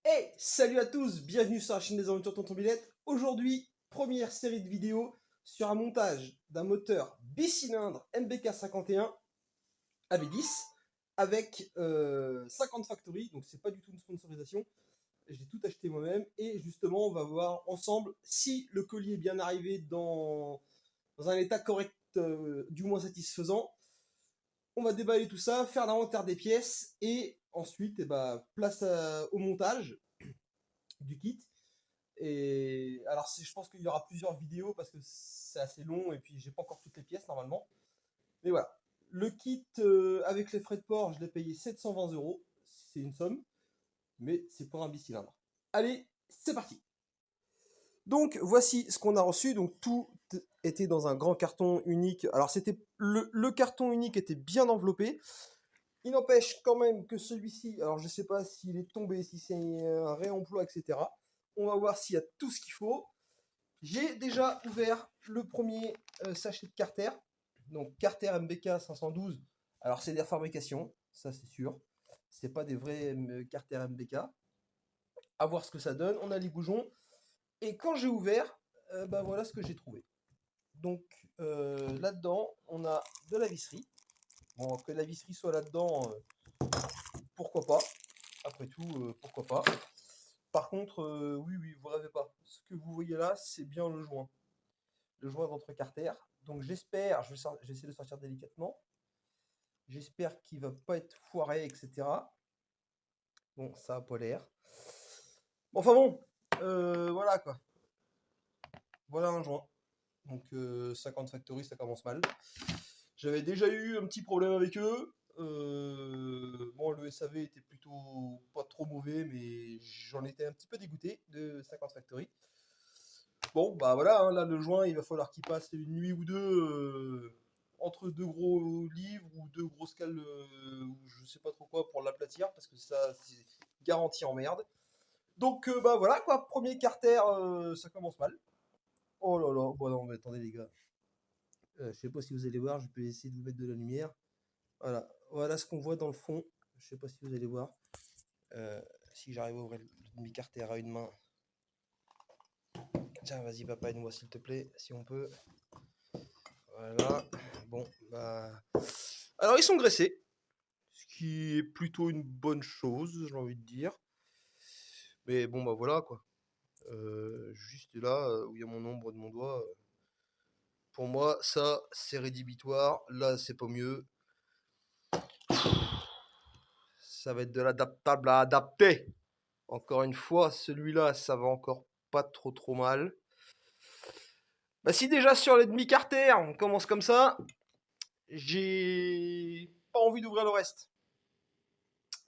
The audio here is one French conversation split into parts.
Hey, salut à tous, bienvenue sur la chaîne des aventures Tonton Billette. Aujourd'hui, première série de vidéos sur un montage d'un moteur bicylindre MBK 51 AB10 avec 50 Factory, donc c'est pas du tout une sponsorisation, j'ai tout acheté moi-même et justement on va voir ensemble si le colis est bien arrivé dans un état correct, du moins satisfaisant. On va déballer tout ça, faire l'inventaire des pièces et ensuite place au montage du kit. Et alors, je pense qu'il y aura plusieurs vidéos parce que c'est assez long et puis j'ai pas encore toutes les pièces normalement. Mais voilà. Le kit avec les frais de port, je l'ai payé 720 euros. C'est une somme, mais c'est pour un bicylindre. Allez, c'est parti. Donc, voici ce qu'on a reçu. Donc, tout était dans un grand carton unique. Alors, c'était le carton unique était bien enveloppé. Il n'empêche quand même que celui-ci, alors je sais pas s'il est tombé, si c'est un réemploi, etc. On va voir s'il y a tout ce qu'il faut. J'ai déjà ouvert le premier sachet de Carter. Donc Carter MBK 512. Alors c'est des fabrications, ça c'est sûr. C'est pas des vrais Carter MBK. À voir ce que ça donne. On a les boujons. Et quand j'ai ouvert, voilà ce que j'ai trouvé. Donc là-dedans, on a de la visserie. Bon, que la visserie soit là-dedans, pourquoi pas. Après tout, pourquoi pas. Par contre, oui, vous rêvez pas. Ce que vous voyez là, c'est bien le joint. Le joint d'entre Carter. Donc j'espère, je vais essayer de sortir délicatement. J'espère qu'il va pas être foiré, etc. Bon, ça a pas l'air. Enfin bon, voilà quoi. Voilà un joint. Donc 50 Factory, ça commence mal. J'avais déjà eu un petit problème avec eux. Bon, le SAV était plutôt pas trop mauvais, mais j'en étais un petit peu dégoûté de 50 Factory. Bon, bah voilà, hein, là le joint, il va falloir qu'il passe une nuit ou deux entre deux gros livres ou deux grosses cales ou je sais pas trop quoi pour l'aplatir parce que ça, c'est garanti en merde. Donc bah voilà quoi, premier carter, ça commence mal. Oh là là, bon non, mais attendez les gars. Je sais pas si vous allez voir, je peux essayer de vous mettre de la lumière. Voilà, voilà ce qu'on voit dans le fond. Je sais pas si vous allez voir. Si j'arrive à ouvrir le demi-carter à une main. Tiens, vas-y papa, aide-moi s'il te plaît, si on peut. Voilà. Bon, bah. Alors, ils sont graissés. Ce qui est plutôt une bonne chose, j'ai envie de dire. Mais bon, bah voilà, quoi. Juste là, où il y a mon ombre de mon doigt. Pour moi, ça, c'est rédhibitoire. Là, c'est pas mieux. Ça va être de l'adaptable à adapter. Encore une fois, celui-là, ça va encore pas trop mal. Bah si déjà sur les demi-carter, on commence comme ça, j'ai pas envie d'ouvrir le reste.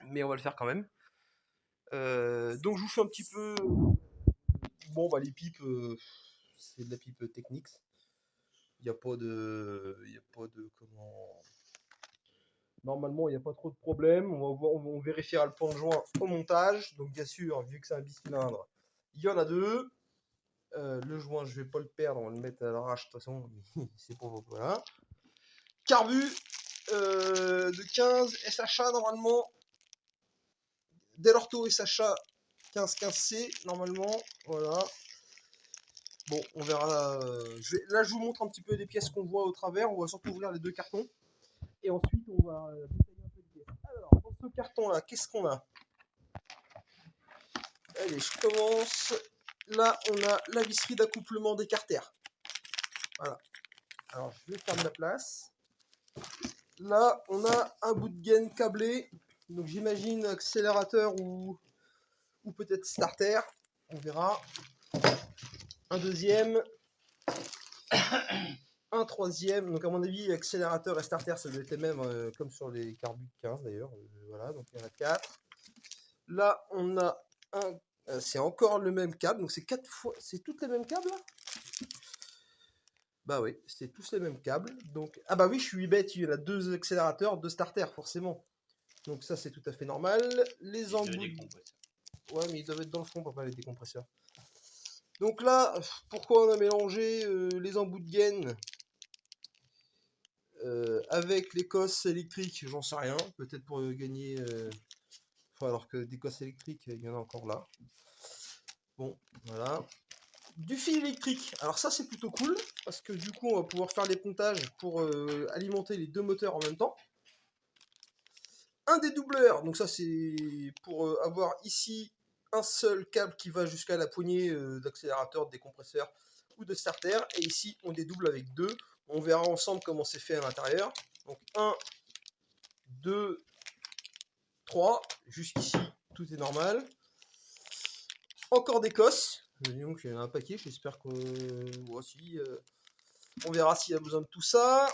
Mais on va le faire quand même. Donc je vous fais un petit peu. Bon bah les pipes, c'est de la pipe Technics. Il n'y a pas de. Il y a pas de. Comment. Normalement, il n'y a pas trop de problème. On vérifiera le pont de joint au montage. Donc bien sûr, vu que c'est un bicylindre, il y en a deux. Le joint, je vais pas le perdre, on va le mettre à l'arrache de toute façon. C'est pour vous. Voilà. Carbu de 15 SHA normalement. Delorto SHA 1515C normalement. Voilà. Bon, on verra là. Là, je vous montre un petit peu les pièces qu'on voit au travers. On va surtout ouvrir les deux cartons. Et ensuite, on va détailler un peu les pièces. Alors, dans ce carton-là, qu'est-ce qu'on a? Allez, je commence. Là, on a la visserie d'accouplement des carters. Voilà. Alors, je vais faire de la place. Là, on a un bout de gaine câblé. Donc, j'imagine accélérateur ou peut-être starter. On verra. Un deuxième. Un troisième. Donc, à mon avis, accélérateur et starter, ça doit être les mêmes, comme sur les Carbu 15 d'ailleurs. Voilà, donc il y en a 4. Là, on a un. C'est encore le même câble. Donc, c'est 4 fois. C'est toutes les mêmes câbles là? Bah oui, c'est tous les mêmes câbles. Donc, ah bah oui, je suis bête, il y en a 2 accélérateurs, 2 starters, forcément. Donc ça, c'est tout à fait normal. Les embouts. Ouais, mais ils doivent être dans le fond, papa, les décompresseurs. Donc là, pourquoi on a mélangé les embouts de gaine avec les cosses électriques? J'en sais rien. Peut-être pour gagner alors que des cosses électriques, il y en a encore là. Bon, voilà. Du fil électrique, alors ça c'est plutôt cool, parce que du coup on va pouvoir faire les pontages pour alimenter les deux moteurs en même temps. Un dédoubleur, donc ça c'est pour avoir ici un seul câble qui va jusqu'à la poignée d'accélérateur, de décompresseur ou de starter, et ici on dédouble avec deux. On verra ensemble comment c'est fait à l'intérieur. Donc 1, 2, 3, jusqu'ici tout est normal. Encore des cosses, donc il y en a un paquet, j'espère que voici. On verra s'il y a besoin de tout ça.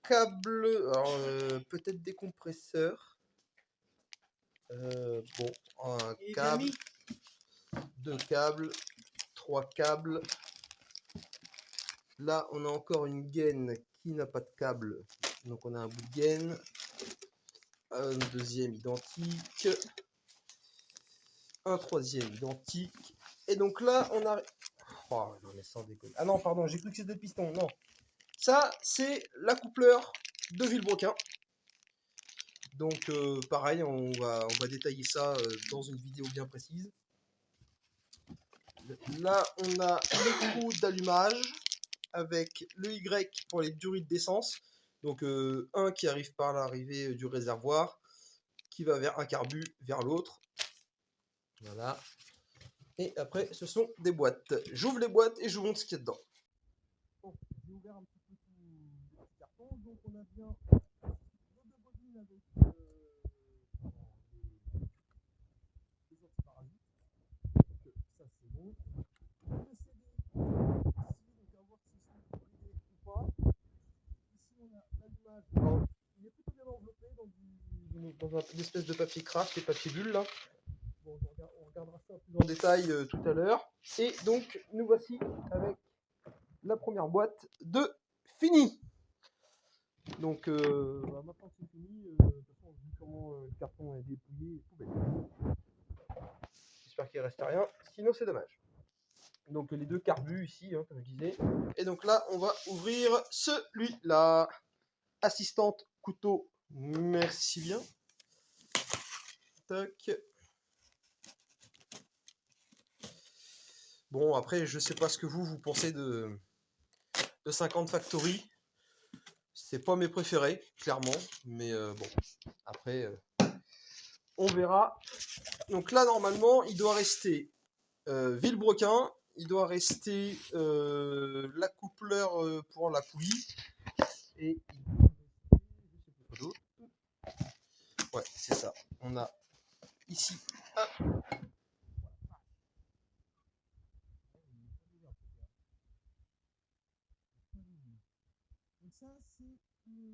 Câble, alors peut-être des compresseurs. Bon, un câble, deux câbles, trois câbles. Là, on a encore une gaine qui n'a pas de câble, donc on a un bout de gaine. Un deuxième identique. Un troisième identique. Et donc là, on a... Oh, non mais sans déconner. Ah non, pardon, j'ai cru que c'était le piston. Non. Ça, c'est l'accoupleur de Villebrequin. Donc pareil, on va détailler ça dans une vidéo bien précise. Là, on a le trou d'allumage avec le Y pour les durées d'essence. Donc un qui arrive par l'arrivée du réservoir, qui va vers un carbu, vers l'autre. Voilà. Et après, ce sont des boîtes. J'ouvre les boîtes et je vous montre ce qu'il y a dedans. Bon, j'ai ouvert un petit peu tout le petit carton. Donc on a bien nos deux bobines avec les antiparasites. Donc ça c'est bon. Le CD ici, donc à voir si c'est brûlé ou pas. Ici on a l'allumage. Il est plutôt bien enveloppé dans une espèce de papier craft et papier bulle là. Bon, on regardera ça plus en détail tout à l'heure. Et donc nous voici avec la première boîte de fini. Donc maintenant que c'est fini, de toute façon vu comment le carton est dépouillé, poubelle. J'espère qu'il ne reste rien, sinon c'est dommage. Donc les deux carbus ici, hein, comme je disais. Et donc là, on va ouvrir celui-là. Assistante couteau, merci bien. Tac. Bon, après, je sais pas ce que vous pensez de 50 Factory. C'est pas mes préférés, clairement. Mais bon, après, on verra. Donc là, normalement, il doit rester Villebrequin. Il doit rester l'accoupleur pour la poulie. Et ouais, c'est ça. On a ici un. Donc ça, c'est le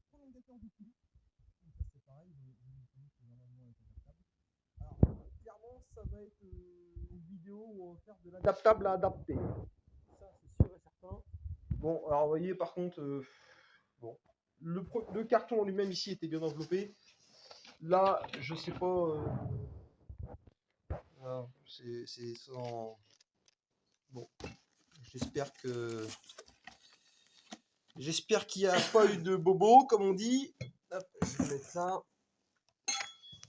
prolongateur de poulie. Donc ça, c'est pareil, c'est normalement adaptable. Alors, clairement, ça va être une vidéo où on va faire de l'adaptable à adapter. Ça, c'est sûr et certain. Bon, alors vous voyez, par contre, bon, le carton en lui-même ici était bien enveloppé. Là, je sais pas. Voilà, c'est sans. Bon, j'espère que. J'espère qu'il n'y a pas eu de bobo, comme on dit. Hop, je vais mettre ça.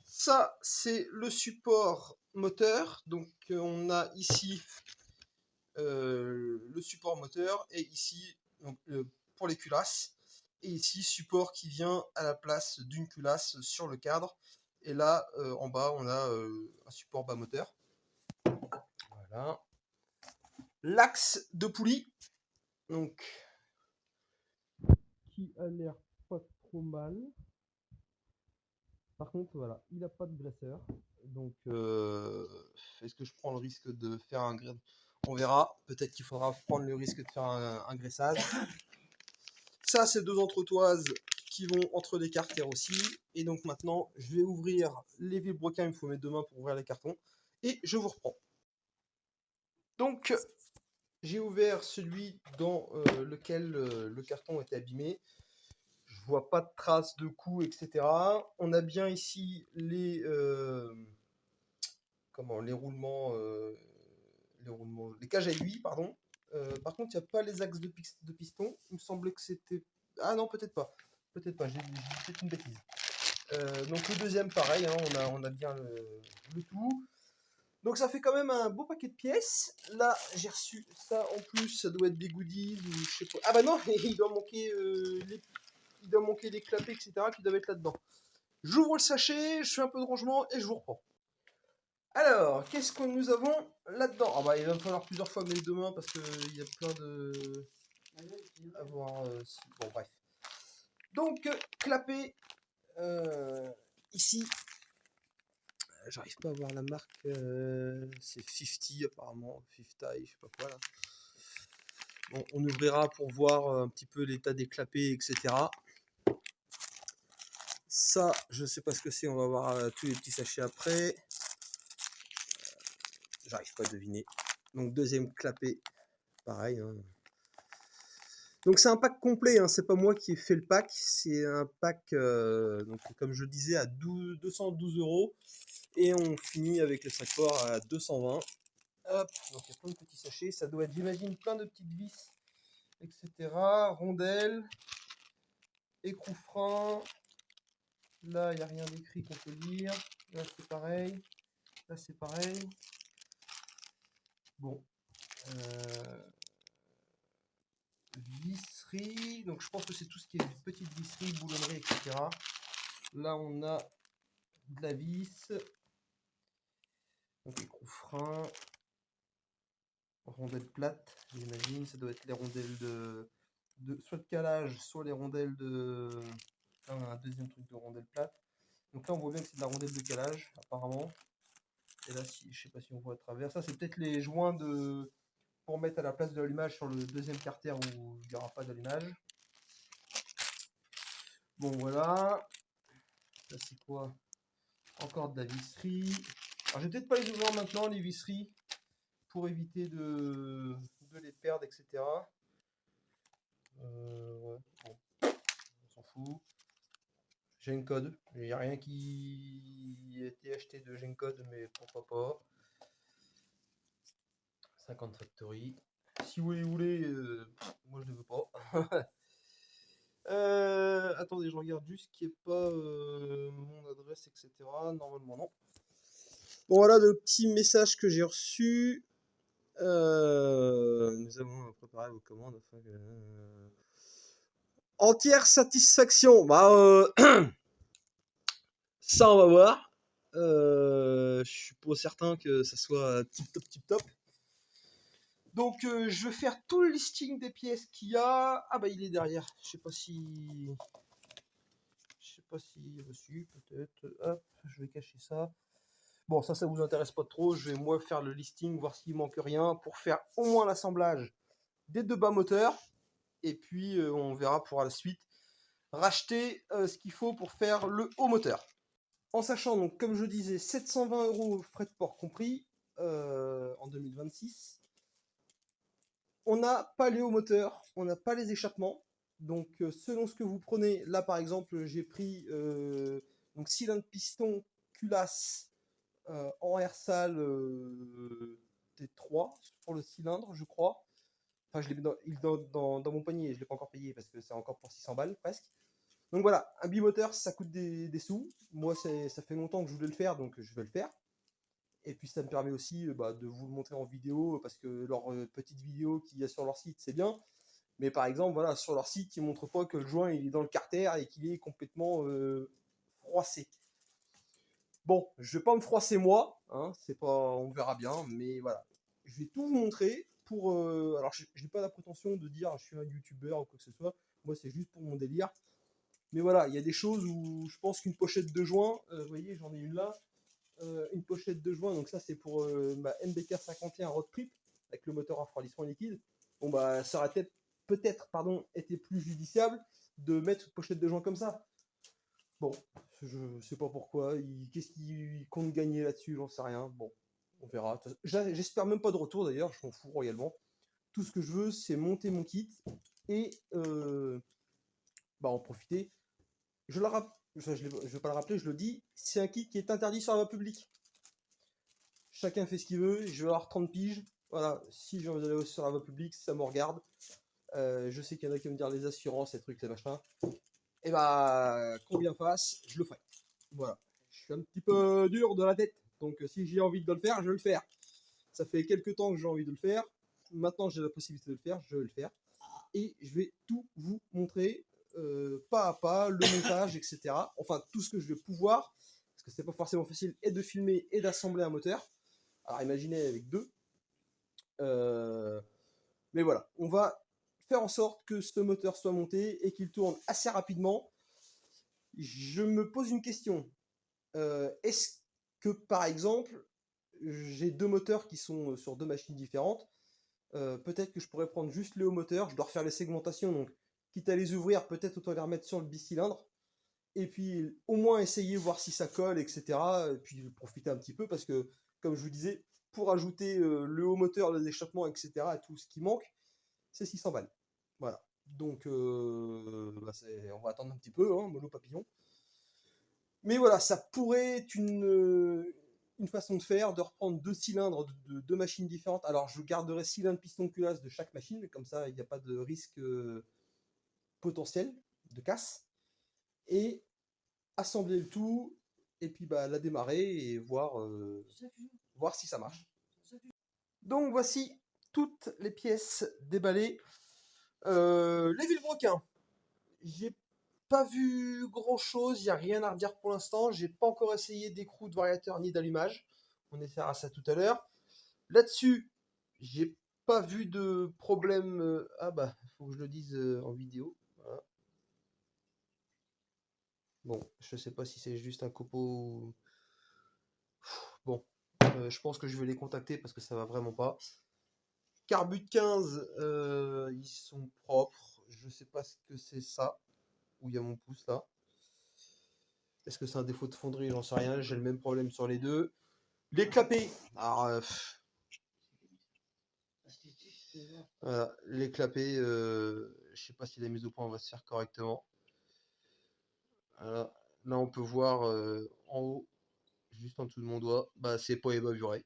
Ça, c'est le support moteur. Donc, on a ici le support moteur et ici, donc, pour les culasses. Et ici, support qui vient à la place d'une culasse sur le cadre. Et là, en bas, on a un support bas moteur. Voilà. L'axe de poulie. Donc, qui a l'air pas trop mal. Par contre, voilà, il n'a pas de graisseur. Donc, est-ce que je prends le risque de faire un grain? On verra. Peut-être qu'il faudra prendre le risque de faire un graissage. Ça, c'est deux entretoises qui vont entre les carters aussi. Et donc maintenant, je vais ouvrir les Villebrequin. Il me faut mes deux mains pour ouvrir les cartons. Et je vous reprends. Donc, j'ai ouvert celui dans lequel le carton était abîmé. Je vois pas de traces de coups, etc. On a bien ici les les cages à aiguilles, pardon. Par contre, il n'y a pas les axes de piston. Il me semblait que c'était. Ah non, peut-être pas. peut-être pas, j'ai peut-être une bêtise. Donc le deuxième, pareil, hein, on a bien le tout. Donc ça fait quand même un beau paquet de pièces. Là, j'ai reçu ça en plus, ça doit être des goodies ou je sais pas. Ah bah non, il doit manquer les clapets, etc. qui doivent être là-dedans. J'ouvre le sachet, je fais un peu de rangement et je vous reprends. Alors, qu'est-ce que nous avons là-dedans? Ah bah il va me falloir plusieurs fois mes deux mains parce qu'il y a plein de... à voir, bon bref. Donc, clapet, ici, j'arrive pas à voir la marque, c'est 50 apparemment, 50, je sais pas quoi là. Bon, on ouvrira pour voir un petit peu l'état des clapets, etc. Ça, je sais pas ce que c'est, on va voir tous les petits sachets après. J'arrive pas à deviner. Donc deuxième clapet, pareil. Hein. Donc c'est un pack complet, hein. C'est pas moi qui ai fait le pack, c'est un pack, donc, comme je le disais, à 212 €. Et on finit avec le sac fort à 220. Hop, donc il y a plein de petits sachets, ça doit être, j'imagine, plein de petites vis, etc. Rondelles, écrou frein. Là, il n'y a rien d'écrit qu'on peut lire. Là, c'est pareil. Là, c'est pareil. Bon. Visserie. Donc, je pense que c'est tout ce qui est petite visserie, boulonnerie, etc. Là, on a de la vis. Donc, écrou frein. Rondelles plates, j'imagine. Ça doit être les rondelles soit de calage, soit les rondelles de... Là, on a un deuxième truc de rondelles plates. Donc là, on voit bien que c'est de la rondelle de calage, apparemment. Et là, si, je sais pas si on voit à travers. Ça, c'est peut-être les joints pour mettre à la place de l'allumage sur le deuxième carter où il n'y aura pas d'allumage. Bon, voilà. Ça, c'est quoi? Encore de la visserie. Alors, je vais peut-être pas les ouvrir maintenant, les visseries, pour éviter de les perdre, etc. Ouais, bon, on s'en fout. Gencode, il n'y a rien qui a été acheté de Gencode, mais pourquoi pas. 50 Factory. Si vous les voulez, moi je ne veux pas. Attendez, je regarde juste qu'il n'y ait pas mon adresse, etc. Normalement, non. Bon, voilà le petit message que j'ai reçu. Nous avons préparé vos commandes afin que... Entière satisfaction. Bah, ça, on va voir. Je suis pas certain que ça soit tip top. Donc, je vais faire tout le listing des pièces qu'il y a. Ah bah il est derrière. Je sais pas si reçu, peut-être. Hop, je vais cacher ça. Bon, ça vous intéresse pas trop. Je vais moi faire le listing, voir s'il manque rien pour faire au moins l'assemblage des deux bas moteurs. Et puis on verra pour la suite racheter ce qu'il faut pour faire le haut moteur. En sachant donc, comme je disais, 720 € frais de port compris en 2026. On n'a pas les hauts moteurs, on n'a pas les échappements. Donc selon ce que vous prenez, là par exemple j'ai pris donc cylindre piston culasse en Airsal T3 pour le cylindre, je crois. Enfin, je l'ai mis dans mon panier, je ne l'ai pas encore payé parce que c'est encore pour 600 balles presque. Donc voilà, un bimoteur ça coûte des sous. Moi ça fait longtemps que je voulais le faire, donc je vais le faire. Et puis ça me permet aussi de vous le montrer en vidéo, parce que leur petite vidéo qu'il y a sur leur site, c'est bien. Mais par exemple, voilà, sur leur site, ils ne montrent pas que le joint il est dans le carter et qu'il est complètement froissé. Bon, je ne vais pas me froisser moi, hein, c'est pas, on verra bien, mais voilà. Je vais tout vous montrer pour... alors, je n'ai pas la prétention de dire je suis un youtubeur ou quoi que ce soit. Moi, c'est juste pour mon délire. Mais voilà, il y a des choses où je pense qu'une pochette de joint, vous voyez, j'en ai une là, une pochette de joint, donc ça c'est pour ma MBK 51 Road Trip avec le moteur à refroidissement liquide. Bon bah ça aurait peut-être été plus judiciable de mettre une pochette de joint comme ça. Bon, je sais pas pourquoi, qu'est-ce qu'ils comptent gagner là-dessus, j'en sais rien. Bon, on verra. J'espère même pas de retour d'ailleurs, je m'en fous royalement. Tout ce que je veux, c'est monter mon kit et en profiter. Je ne vais pas le rappeler, je le dis, c'est un kit qui est interdit sur la voie publique. Chacun fait ce qu'il veut, je vais avoir 30 piges. Voilà, si j'ai envie d'aller sur la voie publique, ça me regarde. Je sais qu'il y en a qui vont me dire les assurances, les trucs, les machins. et bah, qu'on bien fasse, je le ferai. Voilà. Je suis un petit peu dur de la tête, donc si j'ai envie de le faire, je vais le faire. Ça fait quelques temps que j'ai envie de le faire. Maintenant, j'ai la possibilité de le faire, je vais le faire. Et je vais tout vous montrer, pas à pas, le montage, etc. Enfin, tout ce que je vais pouvoir, parce que c'est pas forcément facile, et de filmer et d'assembler un moteur. Alors, imaginez avec deux. Mais voilà, on va faire en sorte que ce moteur soit monté et qu'il tourne assez rapidement. Je me pose une question. Est-ce que, par exemple, j'ai deux moteurs qui sont sur deux machines différentes? Peut-être que je pourrais prendre juste le haut moteur, je dois refaire les segmentations, donc quitte à les ouvrir, peut-être autant les remettre sur le bicylindre, et puis au moins essayer, voir si ça colle, etc. Et puis profiter un petit peu, parce que, comme je vous disais, pour ajouter le haut moteur, les échappements, etc., tout ce qui manque, c'est 600 balles. Voilà. Donc, bah, on va attendre un petit peu, hein, mollo papillon. Mais voilà, ça pourrait être une façon de faire, de reprendre deux cylindres de deux machines différentes. Alors, je garderai cylindre, piston, culasse de chaque machine, comme ça, il n'y a pas de risque potentiel de casse. Et assembler le tout, et puis bah, la démarrer et voir si ça marche. Donc, voici toutes les pièces déballées. Les vilebrequins, j'ai pas vu grand chose, il n'y a rien à redire pour l'instant. J'ai pas encore essayé d'écrou, de variateur ni d'allumage. On essaiera ça tout à l'heure. Là-dessus, j'ai pas vu de problème. Ah bah, faut que je le dise en vidéo. Voilà. Bon, je sais pas si c'est juste un copeau. Bon, je pense que je vais les contacter parce que ça va vraiment pas. Carbut 15, ils sont propres. Je sais pas ce que c'est ça. Où il y a mon pouce là. Est-ce que c'est un défaut de fonderie? J'en sais rien. J'ai le même problème sur les deux. Les clapets. Alors, voilà, les clapets, je sais pas si la mise au point va se faire correctement. Voilà. Là, on peut voir en haut, juste en dessous de mon doigt, bah, c'est pas ébavuré.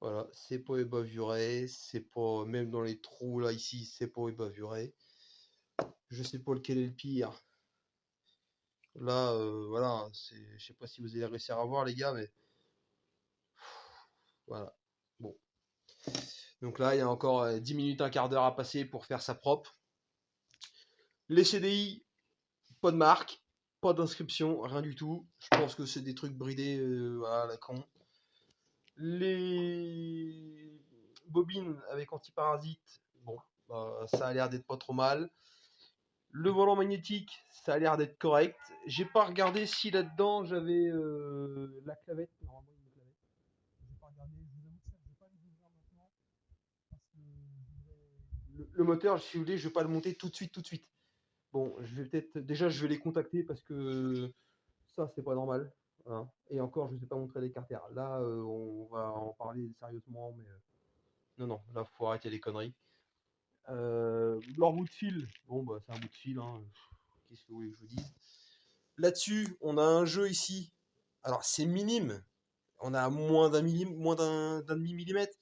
Voilà, c'est pas ébavuré, c'est pas, même dans les trous là, ici, c'est pas ébavuré. Je sais pas lequel est le pire. Là, voilà, je sais pas si vous allez réussir à voir, les gars, mais voilà. Bon. Donc là, il y a encore 10 minutes, un quart d'heure à passer pour faire ça propre. Les CDI, pas de marque, pas d'inscription, rien du tout. Je pense que c'est des trucs bridés à la con. Les bobines avec antiparasite, bon, bah, ça a l'air d'être pas trop mal. Le volant magnétique, ça a l'air d'être correct. J'ai pas regardé si là-dedans j'avais la clavette. Normalement, il y a une clavette. J'ai pas regardé. Je vous avoue que ça, je vais pas les ouvrir maintenant parce que le moteur, si vous voulez, je vais pas le monter tout de suite, tout de suite. Bon, je vais peut-être déjà, je vais les contacter parce que ça, c'est pas normal. Hein. Et encore, je ne vous ai pas montré les carters. Là, on va en parler sérieusement, mais non, non, là, faut arrêter les conneries. Leur bout de fil, bon, bah, c'est un bout de fil. Hein. Qu'est-ce que vous voulez que je vous dise? Là-dessus, on a un jeu ici. Alors, c'est minime. On a moins d'un millimètre, moins d'un demi-millimètre.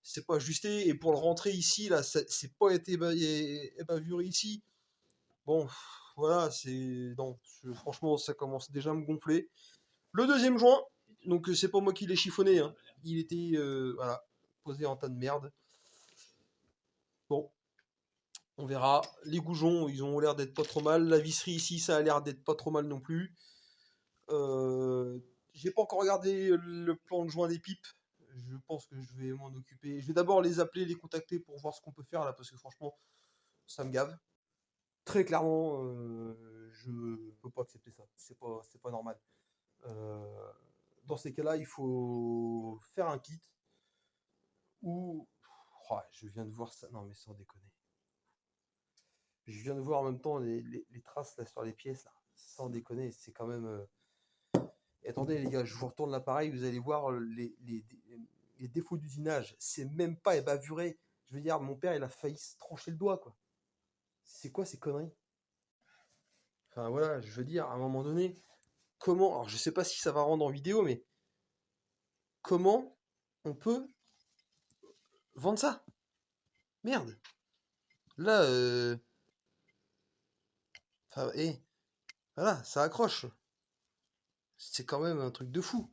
C'est pas ajusté. Et pour le rentrer ici, là, c'est pas été ébavuré ici. Bon, voilà, c'est. Non, franchement, ça commence déjà à me gonfler. Le deuxième joint, donc c'est pas moi qui l'ai chiffonné, hein. Il était voilà, posé en tas de merde. Bon, on verra. Les goujons, ils ont l'air d'être pas trop mal. La visserie ici, ça a l'air d'être pas trop mal non plus. J'ai pas encore regardé le plan de joint des pipes. Je pense que je vais m'en occuper. Je vais d'abord les appeler, les contacter pour voir ce qu'on peut faire là, parce que franchement, ça me gave. Très clairement, je peux pas accepter ça. C'est pas normal. Euh, dans ces cas-là, il faut faire un kit où. Oh, je viens de voir ça. Non, mais sans déconner. Je viens de voir en même temps les traces là sur les pièces là. Sans déconner, c'est quand même. Et attendez les gars, je vous retourne l'appareil, vous allez voir les défauts d'usinage. C'est même pas ébavuré. Je veux dire, mon père il a failli se trancher le doigt quoi. C'est quoi ces conneries? Enfin voilà, je veux dire, à un moment donné, comment. Alors je sais pas si ça va rendre en vidéo, mais comment on peut vendre ça? Merde. Là, Et voilà, ça accroche. C'est quand même un truc de fou.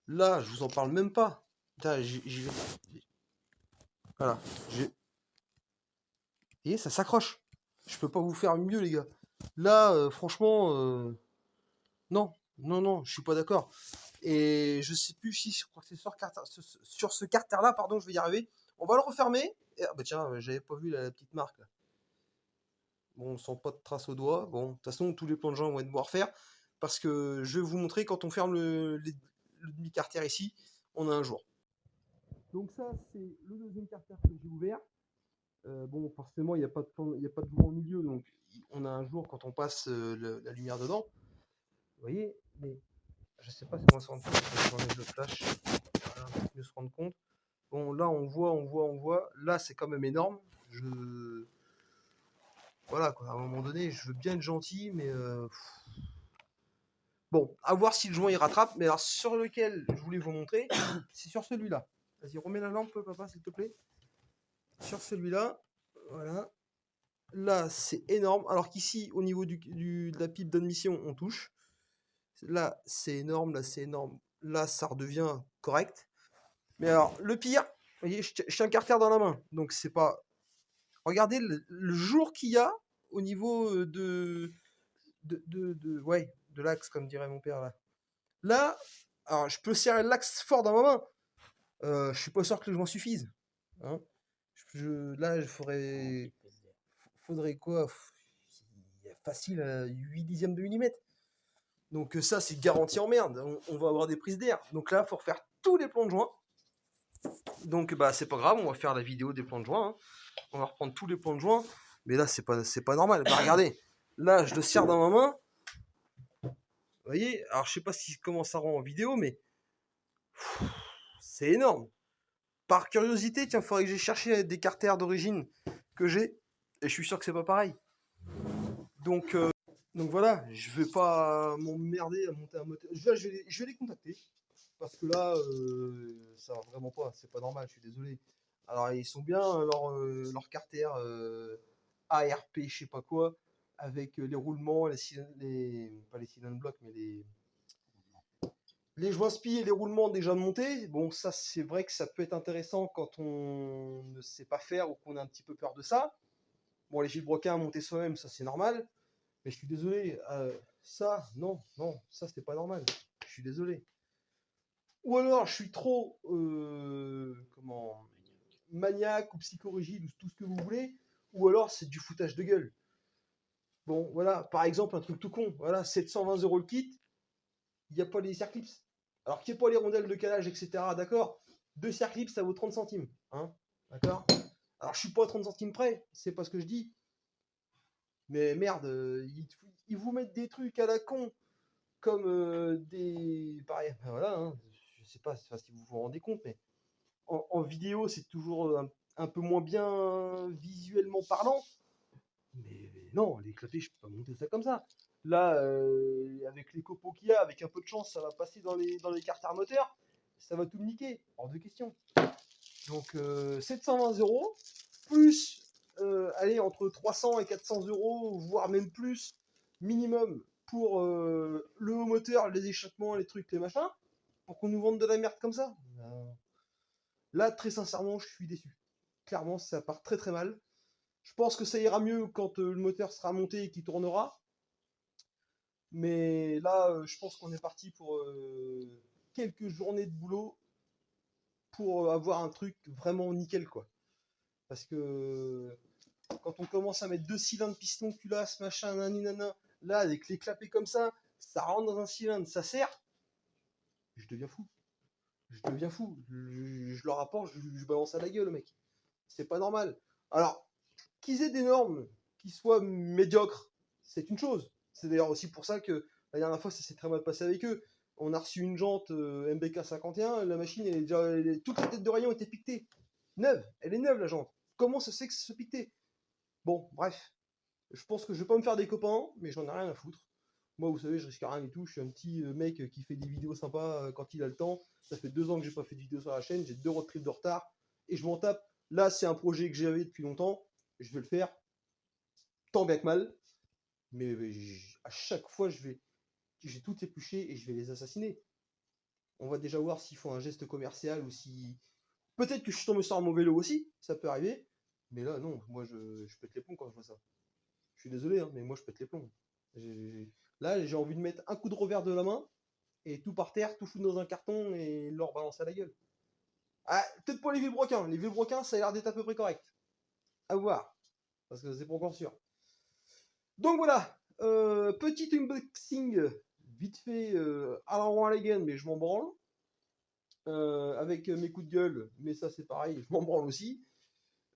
Là, je vous en parle même pas. Putain, voilà, vous voyez, ça s'accroche. Je peux pas vous faire mieux, les gars. Là, franchement, non, non, non, je suis pas d'accord. Et je sais plus si je crois que c'est sur ce carter-là, pardon, je vais y arriver. On va le refermer. Et, ah bah tiens, j'avais pas vu la petite marque là. Bon, on sent pas de trace au doigt. Bon, de toute façon, tous les plongeants vont être beaux à refaire. Parce que je vais vous montrer quand on ferme le demi-carter ici, on a un jour. Donc ça, c'est le deuxième carter que j'ai ouvert. Bon, forcément, il n'y a pas de jour au milieu, donc on a un jour quand on passe la lumière dedans. Vous voyez, mais je sais pas si on va se rendre compte quand j'enlève le flash. Voilà, on va mieux se rendre compte. Bon, là, on voit. Là, c'est quand même énorme. Voilà, quoi. À un moment donné, je veux bien être gentil, mais bon, à voir si le joint il rattrape. Mais alors, sur lequel je voulais vous montrer, c'est sur celui-là. Vas-y, remets la lampe, papa, s'il te plaît. Sur celui-là, voilà. Là, c'est énorme. Alors qu'ici, au niveau de la pipe d'admission, on touche. Là, c'est énorme. Là, c'est énorme. Là, ça redevient correct. Mais alors, le pire, vous voyez, je tiens un carter dans la main. Donc, c'est pas. Regardez le jour qu'il y a au niveau ouais, de l'axe, comme dirait mon père là. Là, alors, je peux serrer l'axe fort dans ma main. Je suis pas sûr que le joint suffise. Hein. Là, faudrait quoi? Facile à 8 dixièmes de millimètre. Donc ça, c'est garanti en merde. On va avoir des prises d'air. Donc là, il faut refaire tous les plans de joint. Donc bah c'est pas grave, on va faire la vidéo des plans de joint. Hein. On va reprendre tous les plans de joint. Mais là, c'est pas normal. Bah regardez, là, je le serre dans ma main. Vous voyez, alors je sais pas comment ça rend en vidéo, mais c'est énorme. Par curiosité, tiens, il faudrait que j'ai cherché des carters d'origine que j'ai. Et je suis sûr que c'est pas pareil. Donc voilà, je vais pas m'emmerder à monter un moteur. Là, je vais les contacter. Parce que là, ça va vraiment pas. C'est pas normal, je suis désolé. Alors, ils sont bien, leur carter ARP, je sais pas quoi, avec les roulements, pas les cylindres blocs, mais les joints spi et les roulements déjà montés. Bon, ça, c'est vrai que ça peut être intéressant quand on ne sait pas faire ou qu'on a un petit peu peur de ça. Bon, les vilebrequins à monter soi-même, ça, c'est normal. Mais je suis désolé, ça, non, non, ça c'est pas normal. Je suis désolé. Ou alors je suis trop maniaque ou psychorigide ou tout ce que vous voulez, ou alors c'est du foutage de gueule. Bon, voilà, par exemple, un truc tout con, voilà, 720 € le kit, il n'y a pas les circlips. Alors qu'il n'y a pas les rondelles de calage, etc., d'accord, 2 circlips ça vaut 30 centimes, hein, d'accord. Alors je suis pas à 30 centimes près, c'est pas ce que je dis, mais merde, ils vous mettent des trucs à la con, comme des. Pareil, ben voilà, hein, je sais pas si vous vous rendez compte, mais en vidéo, c'est toujours un peu moins bien visuellement parlant. Mais non, les clapets, je peux pas monter ça comme ça. Là, avec les copeaux qu'il y a, avec un peu de chance, ça va passer dans les carters moteurs. Ça va tout me niquer, hors de question. Donc 720 €, plus, allez, entre 300 et 400 €, voire même plus, minimum, pour le haut moteur, les échappements, les trucs, les machins, pour qu'on nous vende de la merde comme ça. Là, très sincèrement, je suis déçu. Clairement, ça part très très mal. Je pense que ça ira mieux quand le moteur sera monté et qu'il tournera. Mais là, je pense qu'on est parti pour quelques journées de boulot pour avoir un truc vraiment nickel, quoi. Parce que quand on commence à mettre 2 cylindres piston culasse, machin, naninana, là, avec les clapets comme ça rentre dans un cylindre, ça serre, je deviens fou. Je deviens fou. Je leur apporte, je balance à la gueule, mec. C'est pas normal. Alors, qu'ils aient des normes qui soient médiocres, c'est une chose. C'est d'ailleurs aussi pour ça que la dernière fois, ça s'est très mal passé avec eux. On a reçu une jante MBK 51, la machine, toute la tête de rayon était piquetée. Neuve, elle est neuve la jante. Comment ça se fait que ça se piqueté? Bon, bref. Je pense que je vais pas me faire des copains, mais j'en ai rien à foutre. Moi, vous savez, je risque rien et tout. Je suis un petit mec qui fait des vidéos sympas quand il a le temps. Ça fait 2 ans que j'ai pas fait de vidéo sur la chaîne. J'ai 2 road trips de retard et je m'en tape. Là, c'est un projet que j'avais depuis longtemps. Je vais le faire tant bien que mal. Mais à chaque fois, j'ai tout épluché et je vais les assassiner. On va déjà voir s'ils font un geste commercial ou si... Peut-être que je suis tombé sur un mauvais lot aussi, ça peut arriver. Mais là, non, moi, je pète les plombs quand je vois ça. Je suis désolé, hein, mais moi, je pète les plombs. Là, j'ai envie de mettre un coup de revers de la main et tout par terre, tout foutre dans un carton et leur balancer à la gueule. Ah, peut-être pas les vilebrequins. Les vilebrequins, ça a l'air d'être à peu près correct. À voir. Parce que c'est pas encore sûr. Donc voilà. Petit unboxing vite fait à la Rouen mais je m'en branle. Avec mes coups de gueule, mais ça c'est pareil, je m'en branle aussi.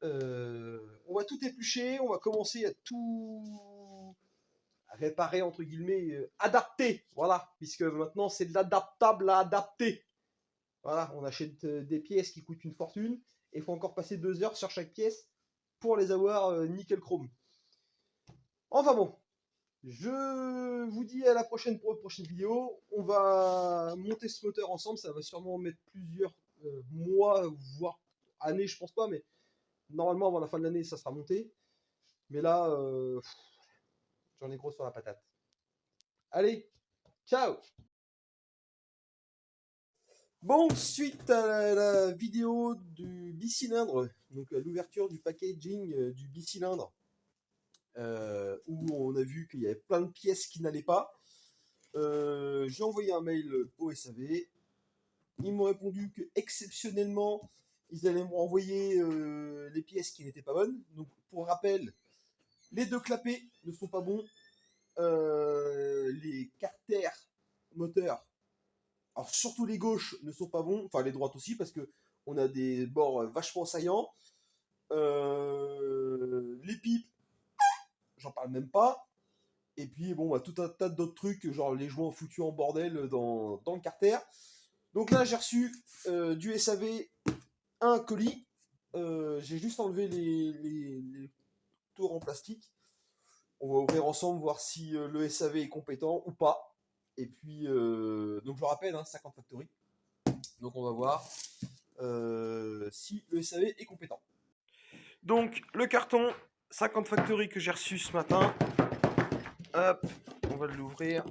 On va tout éplucher, on va commencer à tout réparer, entre guillemets, adapter, voilà, puisque maintenant c'est de l'adaptable à adapter. Voilà, on achète des pièces qui coûtent une fortune, et il faut encore passer 2 heures sur chaque pièce pour les avoir nickel chrome. Enfin bon, je vous dis à la prochaine pour une prochaine vidéo. On va monter ce moteur ensemble, ça va sûrement mettre plusieurs mois, voire années, je pense pas, mais normalement avant la fin de l'année ça sera monté. Mais là, j'en ai gros sur la patate. Allez, ciao. Bon, suite à la vidéo du bicylindre, donc à l'ouverture du packaging du bicylindre, où on a vu qu'il y avait plein de pièces qui n'allaient pas, j'ai envoyé un mail au SAV. Ils m'ont répondu que exceptionnellement, ils allaient me renvoyer les pièces qui n'étaient pas bonnes. Donc, pour rappel, les deux clapets ne sont pas bons. Les carters moteurs, alors surtout les gauches, ne sont pas bons. Enfin, les droites aussi, parce que on a des bords vachement saillants. Les pipes, j'en parle même pas. Et puis, bon, bah, tout un tas d'autres trucs, genre les joints foutus en bordel dans le carter. Donc là, j'ai reçu du SAV un colis. J'ai juste enlevé les tours en plastique. On va ouvrir ensemble, voir si le SAV est compétent ou pas. Et puis, donc je le rappelle, hein, 50 Factory. Donc on va voir si le SAV est compétent. Donc le carton 50 Factory que j'ai reçu ce matin. Hop, on va l'ouvrir.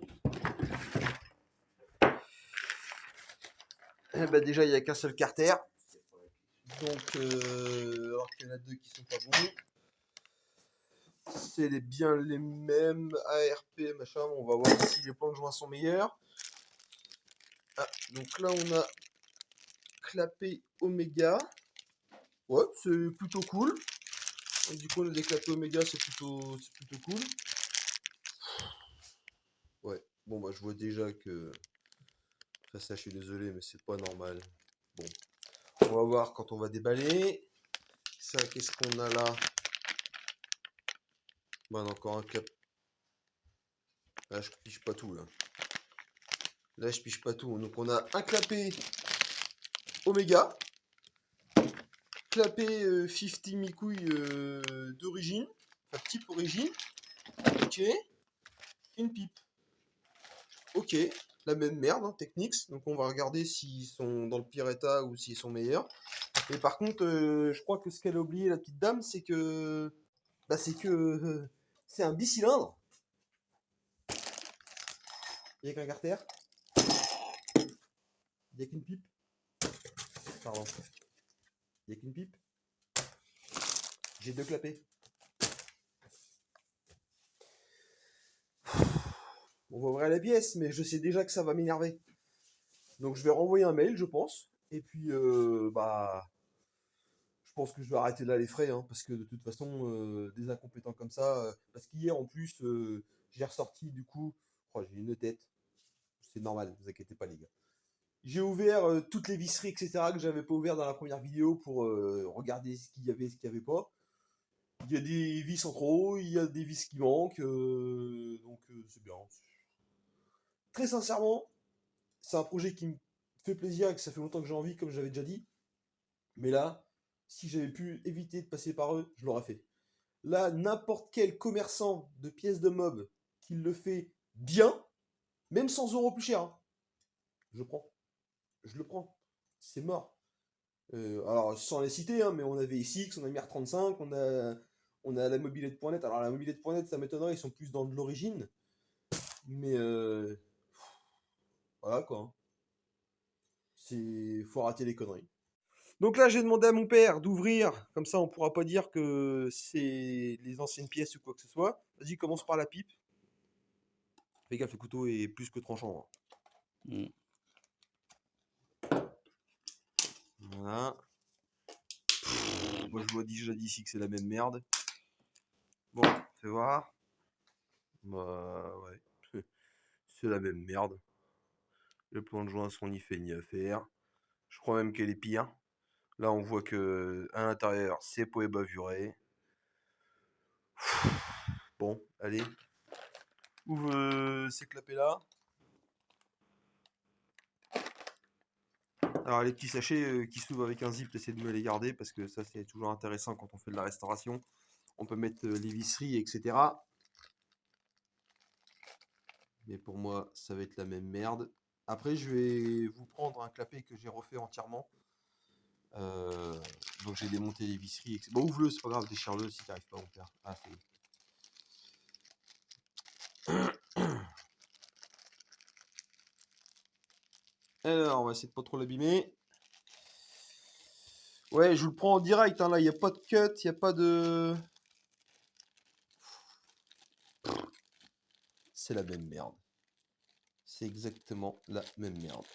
Eh ben déjà, il n'y a qu'un seul carter. Donc, alors qu'il y en a deux qui sont pas bons. C'est bien les mêmes ARP, machin. On va voir si les plans de joint sont meilleurs. Ah, donc là, on a clapé Omega. Ouais, c'est plutôt cool. Et du coup, on a des clapés Omega, c'est plutôt cool. Ouais, bon, bah, je vois déjà que. Enfin, ça, je suis désolé, mais c'est pas normal. Bon, on va voir quand on va déballer. Ça, qu'est-ce qu'on a là? Bah, on a encore un cap. Là, je piche pas tout, là. Là, je piche pas tout. Donc, on a un clapé Omega. Clapé 50 mi-couilles d'origine. Enfin, type origine. Ok. Une pipe. Ok. La même merde, hein, Technics. Donc, on va regarder s'ils sont dans le pire état ou s'ils sont meilleurs. Et par contre, je crois que ce qu'elle a oublié, la petite dame, c'est que. Bah, c'est un bicylindre. Il n'y a qu'un carter. Il n'y a qu'une pipe. Pardon. Il n'y a qu'une pipe. J'ai deux clapets. On va ouvrir la pièce, mais je sais déjà que ça va m'énerver. Donc je vais renvoyer un mail, je pense. Et puis, bah, je pense que je vais arrêter là les frais, hein, parce que de toute façon, des incompétents comme ça. Parce qu'hier, en plus, j'ai ressorti, du coup, oh, j'ai une tête. C'est normal, vous inquiétez pas, les gars. J'ai ouvert toutes les visseries, etc., que j'avais pas ouvert dans la première vidéo pour regarder ce qu'il y avait, ce qu'il n'y avait pas. Il y a des vis en trop, il y a des vis qui manquent, donc c'est bien. Très sincèrement, c'est un projet qui me fait plaisir et que ça fait longtemps que j'ai envie, comme j'avais déjà dit. Mais là, si j'avais pu éviter de passer par eux, je l'aurais fait. Là, n'importe quel commerçant de pièces de mob qui le fait bien, même 100 euros plus cher, hein, je prends. Je le prends. C'est mort. Alors, sans les citer, hein, mais on a VSX, on a MIR35, on a la mobilette.net. Alors la mobilette.net, ça m'étonnerait, ils sont plus dans de l'origine. Mais voilà quoi. Faut rater les conneries. Donc là, j'ai demandé à mon père d'ouvrir, comme ça on pourra pas dire que c'est les anciennes pièces ou quoi que ce soit. Vas-y, commence par la pipe. Fais gaffe, le couteau est plus que tranchant. Mm. Voilà. Moi je vois déjà d'ici que c'est la même merde. Bon, fais voir. Bah ouais. C'est la même merde. Le plan de joinçon n'y fait ni à faire. Je crois même qu'elle est pire. Là on voit que à l'intérieur c'est peau et bavuré. Bon, allez. Ouvre ces clapets là. Alors les petits sachets qui s'ouvrent avec un zip, essayez de me les garder parce que ça c'est toujours intéressant quand on fait de la restauration. On peut mettre les visseries, etc. Mais pour moi, ça va être la même merde. Après, je vais vous prendre un clapet que j'ai refait entièrement. Donc j'ai démonté les visseries, etc. Bon, ouvre-le, c'est pas grave, déchire-le si t'arrives pas à en faire. Ah, c'est... Alors, on va essayer de pas trop l'abîmer. Ouais, je vous le prends en direct, hein, là, il n'y a pas de cut, il n'y a pas de... C'est la même merde. C'est exactement la même merde.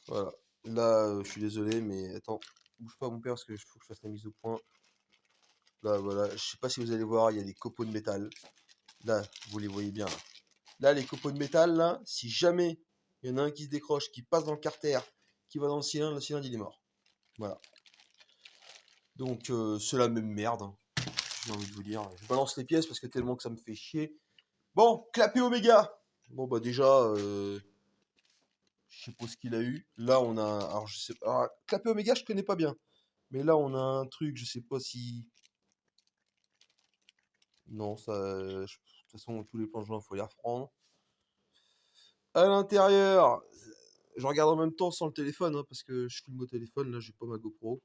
Voilà. Là, je suis désolé, mais attends, bouge pas mon père parce que il faut que je fasse la mise au point. Là, voilà, je sais pas si vous allez voir, il y a des copeaux de métal. Là, vous les voyez bien. Là, les copeaux de métal, là, si jamais il y en a un qui se décroche, qui passe dans le carter, qui va dans le cylindre il est mort. Voilà. Donc, c'est la même merde, hein, j'ai envie de vous dire. Je balance les pièces parce que tellement que ça me fait chier. Bon, clapet Oméga. Bon, bah déjà, je sais pas ce qu'il a eu. Là, on a... Alors, je sais pas... Alors, clapet Oméga, je connais pas bien. Mais là, on a un truc, je sais pas si... Non, ça... De toute façon, tous les plans joints, il faut les reprendre. À l'intérieur, je regarde en même temps sans le téléphone, hein, parce que je filme au téléphone, là, j'ai pas ma GoPro.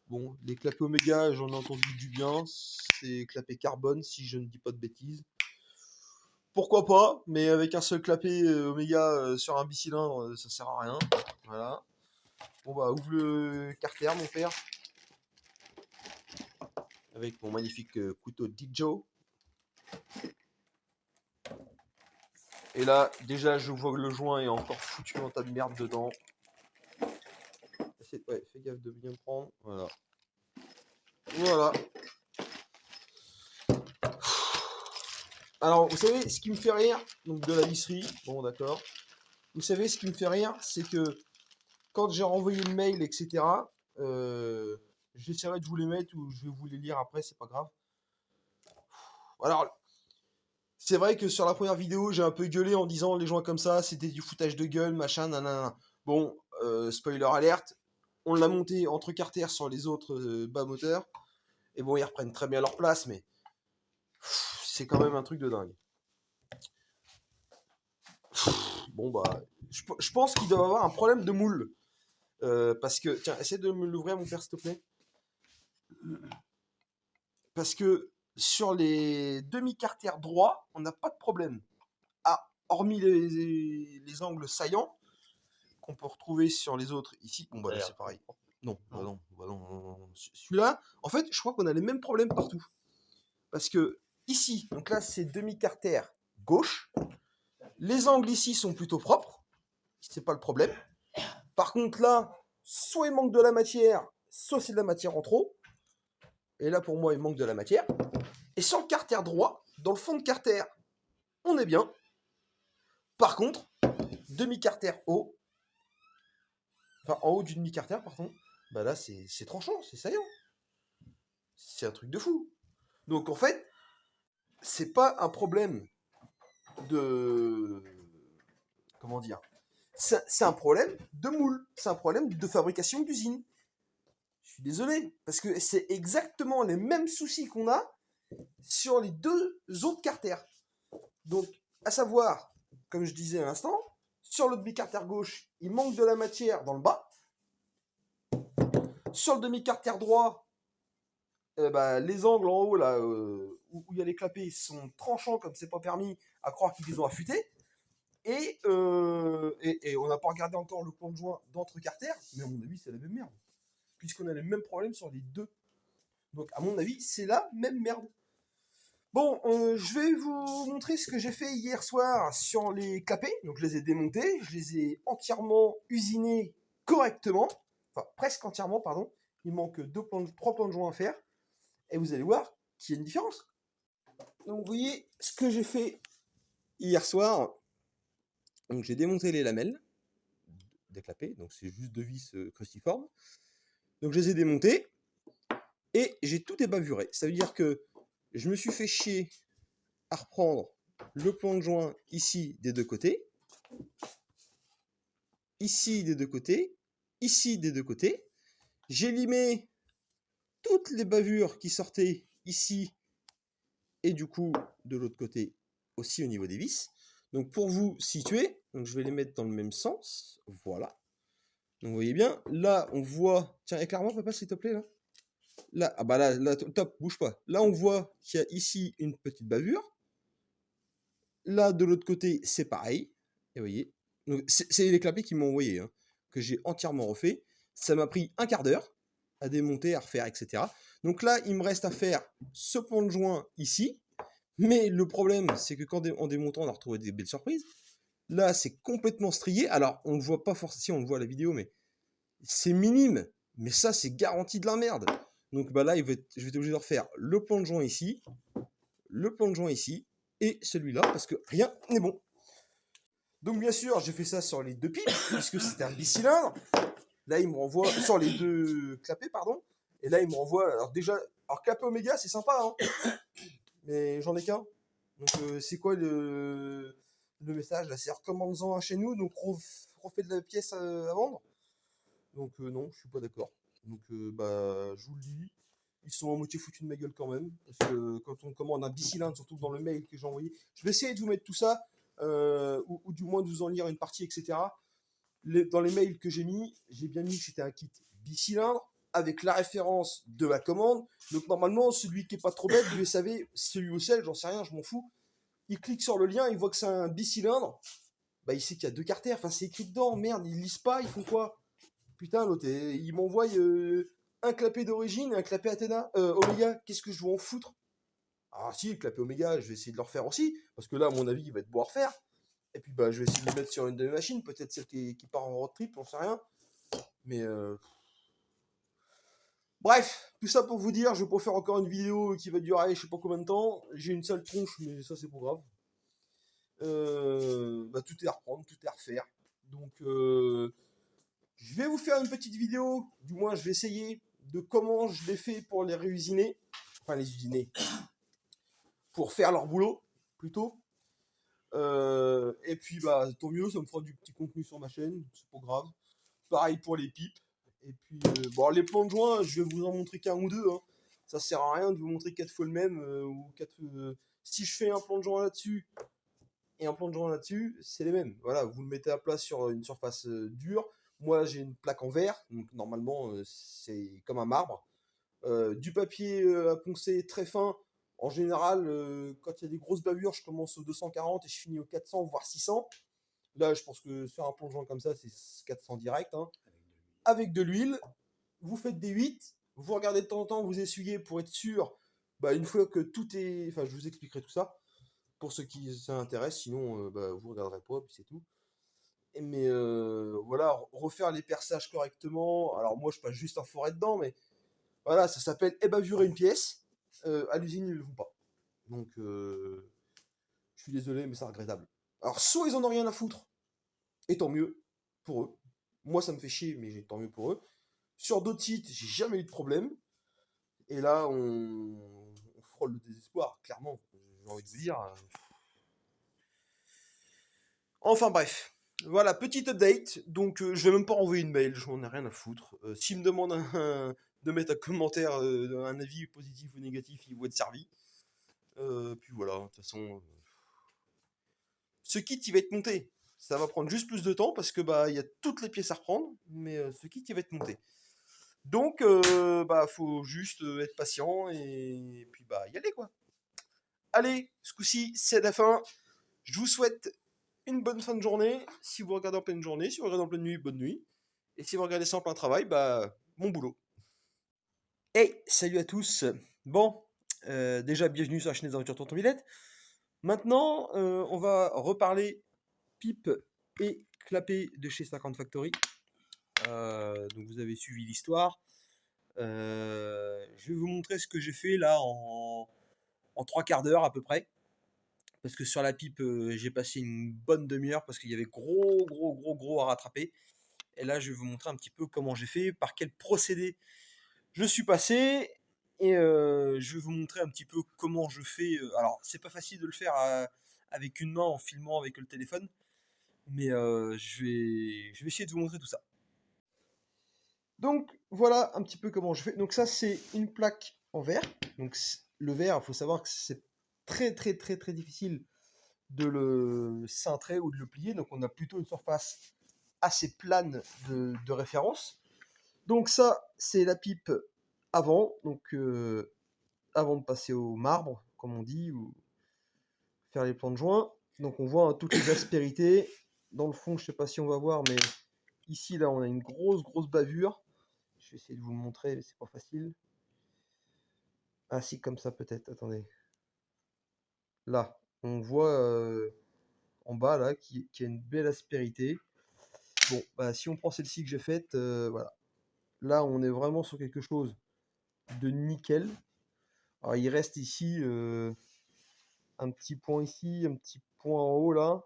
Bon, les clapets Oméga, j'en ai entendu du bien. C'est clapet carbone, si je ne dis pas de bêtises. Pourquoi pas, mais avec un seul clapet Oméga sur un bicylindre, ça sert à rien. Voilà. Bon bah, ouvre le carter, mon père. Avec mon magnifique couteau Dijo. Et là, déjà, je vois que le joint est encore foutu en tas de merde dedans. Ouais, fais gaffe de bien me prendre. Voilà. Voilà. Alors, vous savez, ce qui me fait rire, donc de la visserie, bon d'accord. Vous savez, ce qui me fait rire, c'est que quand j'ai renvoyé le mail, etc., j'essaierai de vous les mettre ou je vais vous les lire après, c'est pas grave. Alors, c'est vrai que sur la première vidéo, j'ai un peu gueulé en disant les joints comme ça, c'était du foutage de gueule, machin, nanana. Bon, spoiler alerte, on l'a monté entre carter sur les autres bas moteurs. Et bon, ils reprennent très bien leur place, mais c'est quand même un truc de dingue. Bon, bah, je pense qu'il doit avoir un problème de moule. Parce que, tiens, essaie de me l'ouvrir, mon père, s'il te plaît. Parce que sur les demi-carters droits, on n'a pas de problème. Ah, hormis les angles saillants qu'on peut retrouver sur les autres ici. Bon, bah là, c'est pareil. Non, bah non, bah non, non, non. Celui-là, en fait, je crois qu'on a les mêmes problèmes partout. Parce que ici, donc là, c'est demi-carter gauche. Les angles ici sont plutôt propres. C'est pas le problème. Par contre, là, soit il manque de la matière, soit c'est de la matière en trop. Et là, pour moi, il manque de la matière. Et sur le carter droit, dans le fond de carter, on est bien. Par contre, demi-carter haut, enfin en haut du demi-carter, pardon, bah là, c'est tranchant, c'est saillant. C'est un truc de fou. Donc, en fait, c'est pas un problème de... Comment dire? C'est un problème de moule. C'est un problème de fabrication d'usine. Je suis désolé, parce que c'est exactement les mêmes soucis qu'on a sur les deux autres carters. Donc, à savoir, comme je disais à l'instant, sur le demi-carter gauche, il manque de la matière dans le bas. Sur le demi-carter droit, les angles en haut, là, où il y a les clapets, sont tranchants comme c'est pas permis, à croire qu'ils les ont affûtés. Et on n'a pas regardé encore le plan de joint d'entre Carter, mais à mon avis, c'est la même merde. Puisqu'on a les mêmes problèmes sur les deux. Donc, à mon avis, c'est la même merde. Bon, je vais vous montrer ce que j'ai fait hier soir sur les clapets. Donc, je les ai démontés, je les ai entièrement usinés correctement. Enfin, presque entièrement, pardon. Il manque 3 plans de joint à faire. Et vous allez voir qu'il y a une différence. Donc, vous voyez ce que j'ai fait hier soir. Donc, j'ai démonté les lamelles des clapets. Donc, c'est juste deux vis cruciformes. Donc, je les ai démontées. Et j'ai tout ébavuré. Ça veut dire que je me suis fait chier à reprendre le plan de joint ici des deux côtés, ici des deux côtés, ici des deux côtés. J'ai limé toutes les bavures qui sortaient ici et du coup de l'autre côté aussi au niveau des vis. Donc pour vous situer, donc je vais les mettre dans le même sens. Voilà. Donc vous voyez bien, là on voit... Tiens, éclaire-moi papa s'il te plaît là. Là, ah bah là, top, bouge pas. Là on voit qu'il y a ici une petite bavure. Là, de l'autre côté, c'est pareil. Et vous voyez, c'est les clapets qui m'ont envoyé, hein, que j'ai entièrement refait. Ça m'a pris un quart d'heure à démonter, à refaire, etc. Donc là, il me reste à faire ce plan de joint ici. Mais le problème, c'est que quand en démontant, on a retrouvé des belles surprises. Là, c'est complètement strié. Alors, on ne le voit pas forcément, si on le voit à la vidéo, mais c'est minime. Mais ça, c'est garanti de la merde. Donc bah là, je vais être obligé de refaire le plan de joint ici, le plan de joint ici, et celui-là, parce que rien n'est bon. Donc bien sûr, j'ai fait ça sur les deux pipes, puisque c'était un bicylindre. Là, il me renvoie sur les deux clapets, pardon. Et là, il me renvoie. Alors déjà, alors clapet Oméga, c'est sympa, hein, mais j'en ai qu'un. Donc c'est quoi le message là? C'est recommande-en un chez nous, donc refait de la pièce à vendre. Donc non, je suis pas d'accord. Donc bah, je vous le dis, ils sont à moitié foutus de ma gueule quand même. Parce que quand on commande un bicylindre, surtout dans le mail que j'ai envoyé, je vais essayer de vous mettre tout ça, ou du moins de vous en lire une partie, etc. Dans les mails que j'ai mis, j'ai bien mis que c'était un kit bicylindre avec la référence de la commande. Donc normalement, celui qui est pas trop bête, du SAV, celui au sel, j'en sais rien, je m'en fous. Il clique sur le lien, il voit que c'est un bicylindre. Bah, il sait qu'il y a deux carters. Enfin, c'est écrit dedans. Merde, ils lisent pas, ils font quoi? Putain, l'autre, il m'envoie un clapet d'origine et un clapet Athéna, Oméga. Qu'est-ce que je veux en foutre? Ah si, le clapet Oméga, je vais essayer de le refaire aussi. Parce que là, à mon avis, il va être beau à refaire. Et puis, bah, je vais essayer de le mettre sur une de mes machines. Peut-être celle qui part en road trip, on sait rien. Mais bref, tout ça pour vous dire, je vais pas faire encore une vidéo qui va durer je sais pas combien de temps. J'ai une sale tronche, mais ça c'est pas grave. Bah, tout est à reprendre, tout est à refaire. Donc je vais vous faire une petite vidéo, du moins je vais essayer de comment je l'ai fait pour les réusiner. Enfin les usiner. Pour faire leur boulot, plutôt. Et puis bah tant mieux, ça me fera du petit contenu sur ma chaîne, c'est pas grave. Pareil pour les pipes. Et puis bon, les plans de joint, je vais vous en montrer qu'un ou deux, hein. Ça sert à rien de vous montrer 4 fois le même si je fais un plan de joint là-dessus et un plan de joint là-dessus, c'est les mêmes. Voilà, vous le mettez à plat sur une surface dure. Moi, j'ai une plaque en verre, donc normalement c'est comme un marbre. Du papier à poncer très fin. En général, quand il y a des grosses bavures, je commence au 240 et je finis au 400 voire 600. Là, je pense que faire un plongeon comme ça, c'est 400 direct, hein. Avec de l'huile, vous faites des 8, vous regardez de temps en temps, vous essuyez pour être sûr. Bah, une fois que tout est... Enfin, je vous expliquerai tout ça, pour ceux qui s'intéressent, sinon, bah, vous regarderez pas, puis c'est tout. Mais voilà, refaire les perçages correctement. Alors moi, je passe juste un forêt dedans, mais voilà, ça s'appelle ébavurer une pièce. À l'usine, ils ne le font pas. Donc, je suis désolé, mais c'est regrettable. Alors, soit ils en ont rien à foutre, et tant mieux pour eux. Moi, ça me fait chier, mais tant mieux pour eux. Sur d'autres sites, j'ai jamais eu de problème. Et là, on frôle le désespoir, clairement. J'ai envie de vous dire. Enfin bref. Voilà, petite update. Donc, je vais même pas envoyer une mail, j'en ai rien à foutre. S'ils me demandent de mettre un commentaire, un avis positif ou négatif, ils vont être servis. Puis voilà, de toute façon, ce kit il va être monté. Ça va prendre juste plus de temps parce que bah il y a toutes les pièces à reprendre, mais ce kit il va être monté. Donc, faut juste être patient et puis y aller quoi. Allez, ce coup-ci, c'est la fin. Je vous souhaite une bonne fin de journée. Si vous regardez en pleine journée, si vous regardez en pleine nuit, bonne nuit. Et si vous regardez ça en plein travail, bon boulot. Hey, salut à tous. Bon, déjà bienvenue sur la chaîne des aventures Tonton Villette. Maintenant, on va reparler pipe et clapet de chez 50 Factory. Donc vous avez suivi l'histoire. Je vais vous montrer ce que j'ai fait là en 3/4 d'heure à peu près. Parce que sur la pipe, j'ai passé une bonne demi-heure parce qu'il y avait gros à rattraper. Et là, je vais vous montrer un petit peu comment j'ai fait, par quel procédé je suis passé. Et je vais vous montrer un petit peu comment je fais. Alors, c'est pas facile de le faire avec une main en filmant avec le téléphone. Mais je vais essayer de vous montrer tout ça. Donc, voilà un petit peu comment je fais. Donc, ça, c'est une plaque en verre. Donc, le verre, il faut savoir que c'est très difficile de le cintrer ou de le plier. Donc, on a plutôt une surface assez plane de référence. Donc, ça, c'est la pipe avant. Donc, avant de passer au marbre, comme on dit, ou faire les plans de joint. Donc, on voit toutes les aspérités. Dans le fond, je sais pas si on va voir, mais ici, là, on a une grosse bavure. Je vais essayer de vous le montrer, mais c'est pas facile. Ah si, comme ça peut-être, attendez. Là, on voit en bas, là, qui a une belle aspérité. Bon, si on prend celle-ci que j'ai faite, voilà. Là, on est vraiment sur quelque chose de nickel. Alors, il reste ici un petit point ici, un petit point en haut, là.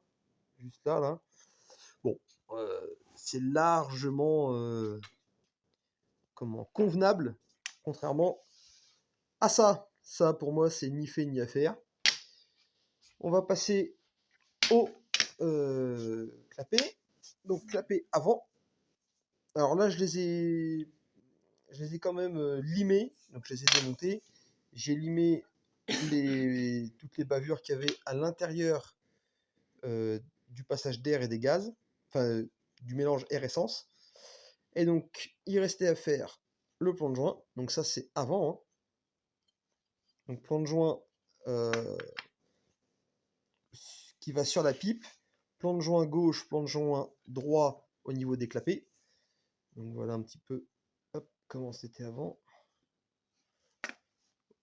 Juste là, là. Bon, c'est largement convenable, contrairement à ça. Ça, pour moi, c'est ni fait ni à faire. On va passer au clapet. Donc, clapet avant. Alors là, je les ai quand même limés. Donc, je les ai démontés. J'ai limé toutes les bavures qu'il y avait à l'intérieur du passage d'air et des gaz. Enfin, du mélange air-essence. Et donc, il restait à faire le plan de joint. Donc, ça, c'est avant. Hein. Donc, plan de joint qui va sur la pipe. Plan de joint gauche, plan de joint droit au niveau des clapets. Donc, voilà un petit peu comment c'était avant.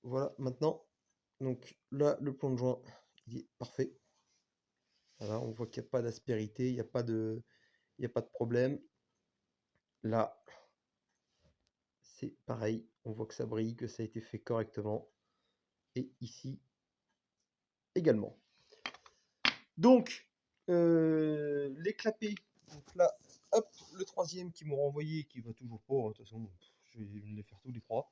Voilà, maintenant. Donc, là, le plan de joint, il est parfait. Voilà, on voit qu'il n'y a pas d'aspérité, il n'y a pas de problème. Là, c'est pareil. On voit que ça brille, que ça a été fait correctement. Et ici également. Donc, les clapets. Donc là, hop, le troisième qui m'ont renvoyé, qui va toujours pas. De toute façon, je vais les faire tous les trois.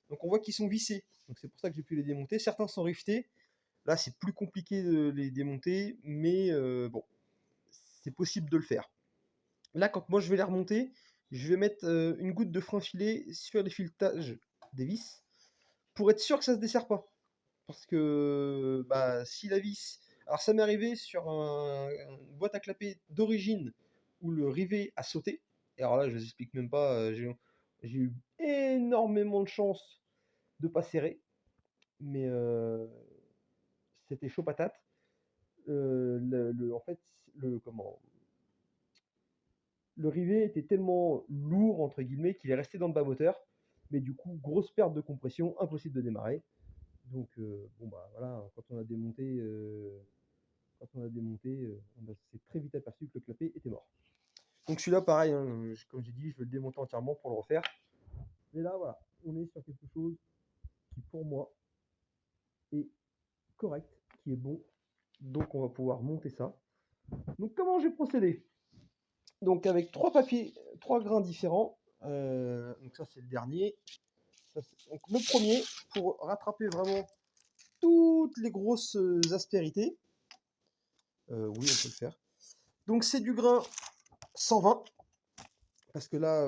Donc on voit qu'ils sont vissés. Donc c'est pour ça que j'ai pu les démonter. Certains sont riftés. Là, c'est plus compliqué de les démonter, mais bon, c'est possible de le faire. Là, quand moi je vais les remonter, je vais mettre une goutte de frein filé sur les filetages des vis pour être sûr que ça se desserre pas. Parce que si la vis. Alors, ça m'est arrivé sur une boîte à clapet d'origine où le rivet a sauté. Et alors là, je vous explique même pas, j'ai eu énormément de chance de pas serrer. Mais c'était chaud patate. En fait, le rivet était tellement lourd, entre guillemets, qu'il est resté dans le bas moteur. Mais du coup, grosse perte de compression, impossible de démarrer. Donc, voilà, quand on a démonté, on s'est très vite aperçu que le clapet était mort. Donc celui-là, pareil, hein, comme j'ai dit, je vais le démonter entièrement pour le refaire. Mais là, voilà, on est sur quelque chose qui, pour moi, est correct, qui est bon. Donc, on va pouvoir monter ça. Donc, comment j'ai procédé? Donc, avec trois papiers, trois grains différents. Donc, ça, c'est le dernier. Donc, le premier, pour rattraper vraiment toutes les grosses aspérités. Oui, on peut le faire. Donc, c'est du grain 120. Parce que là,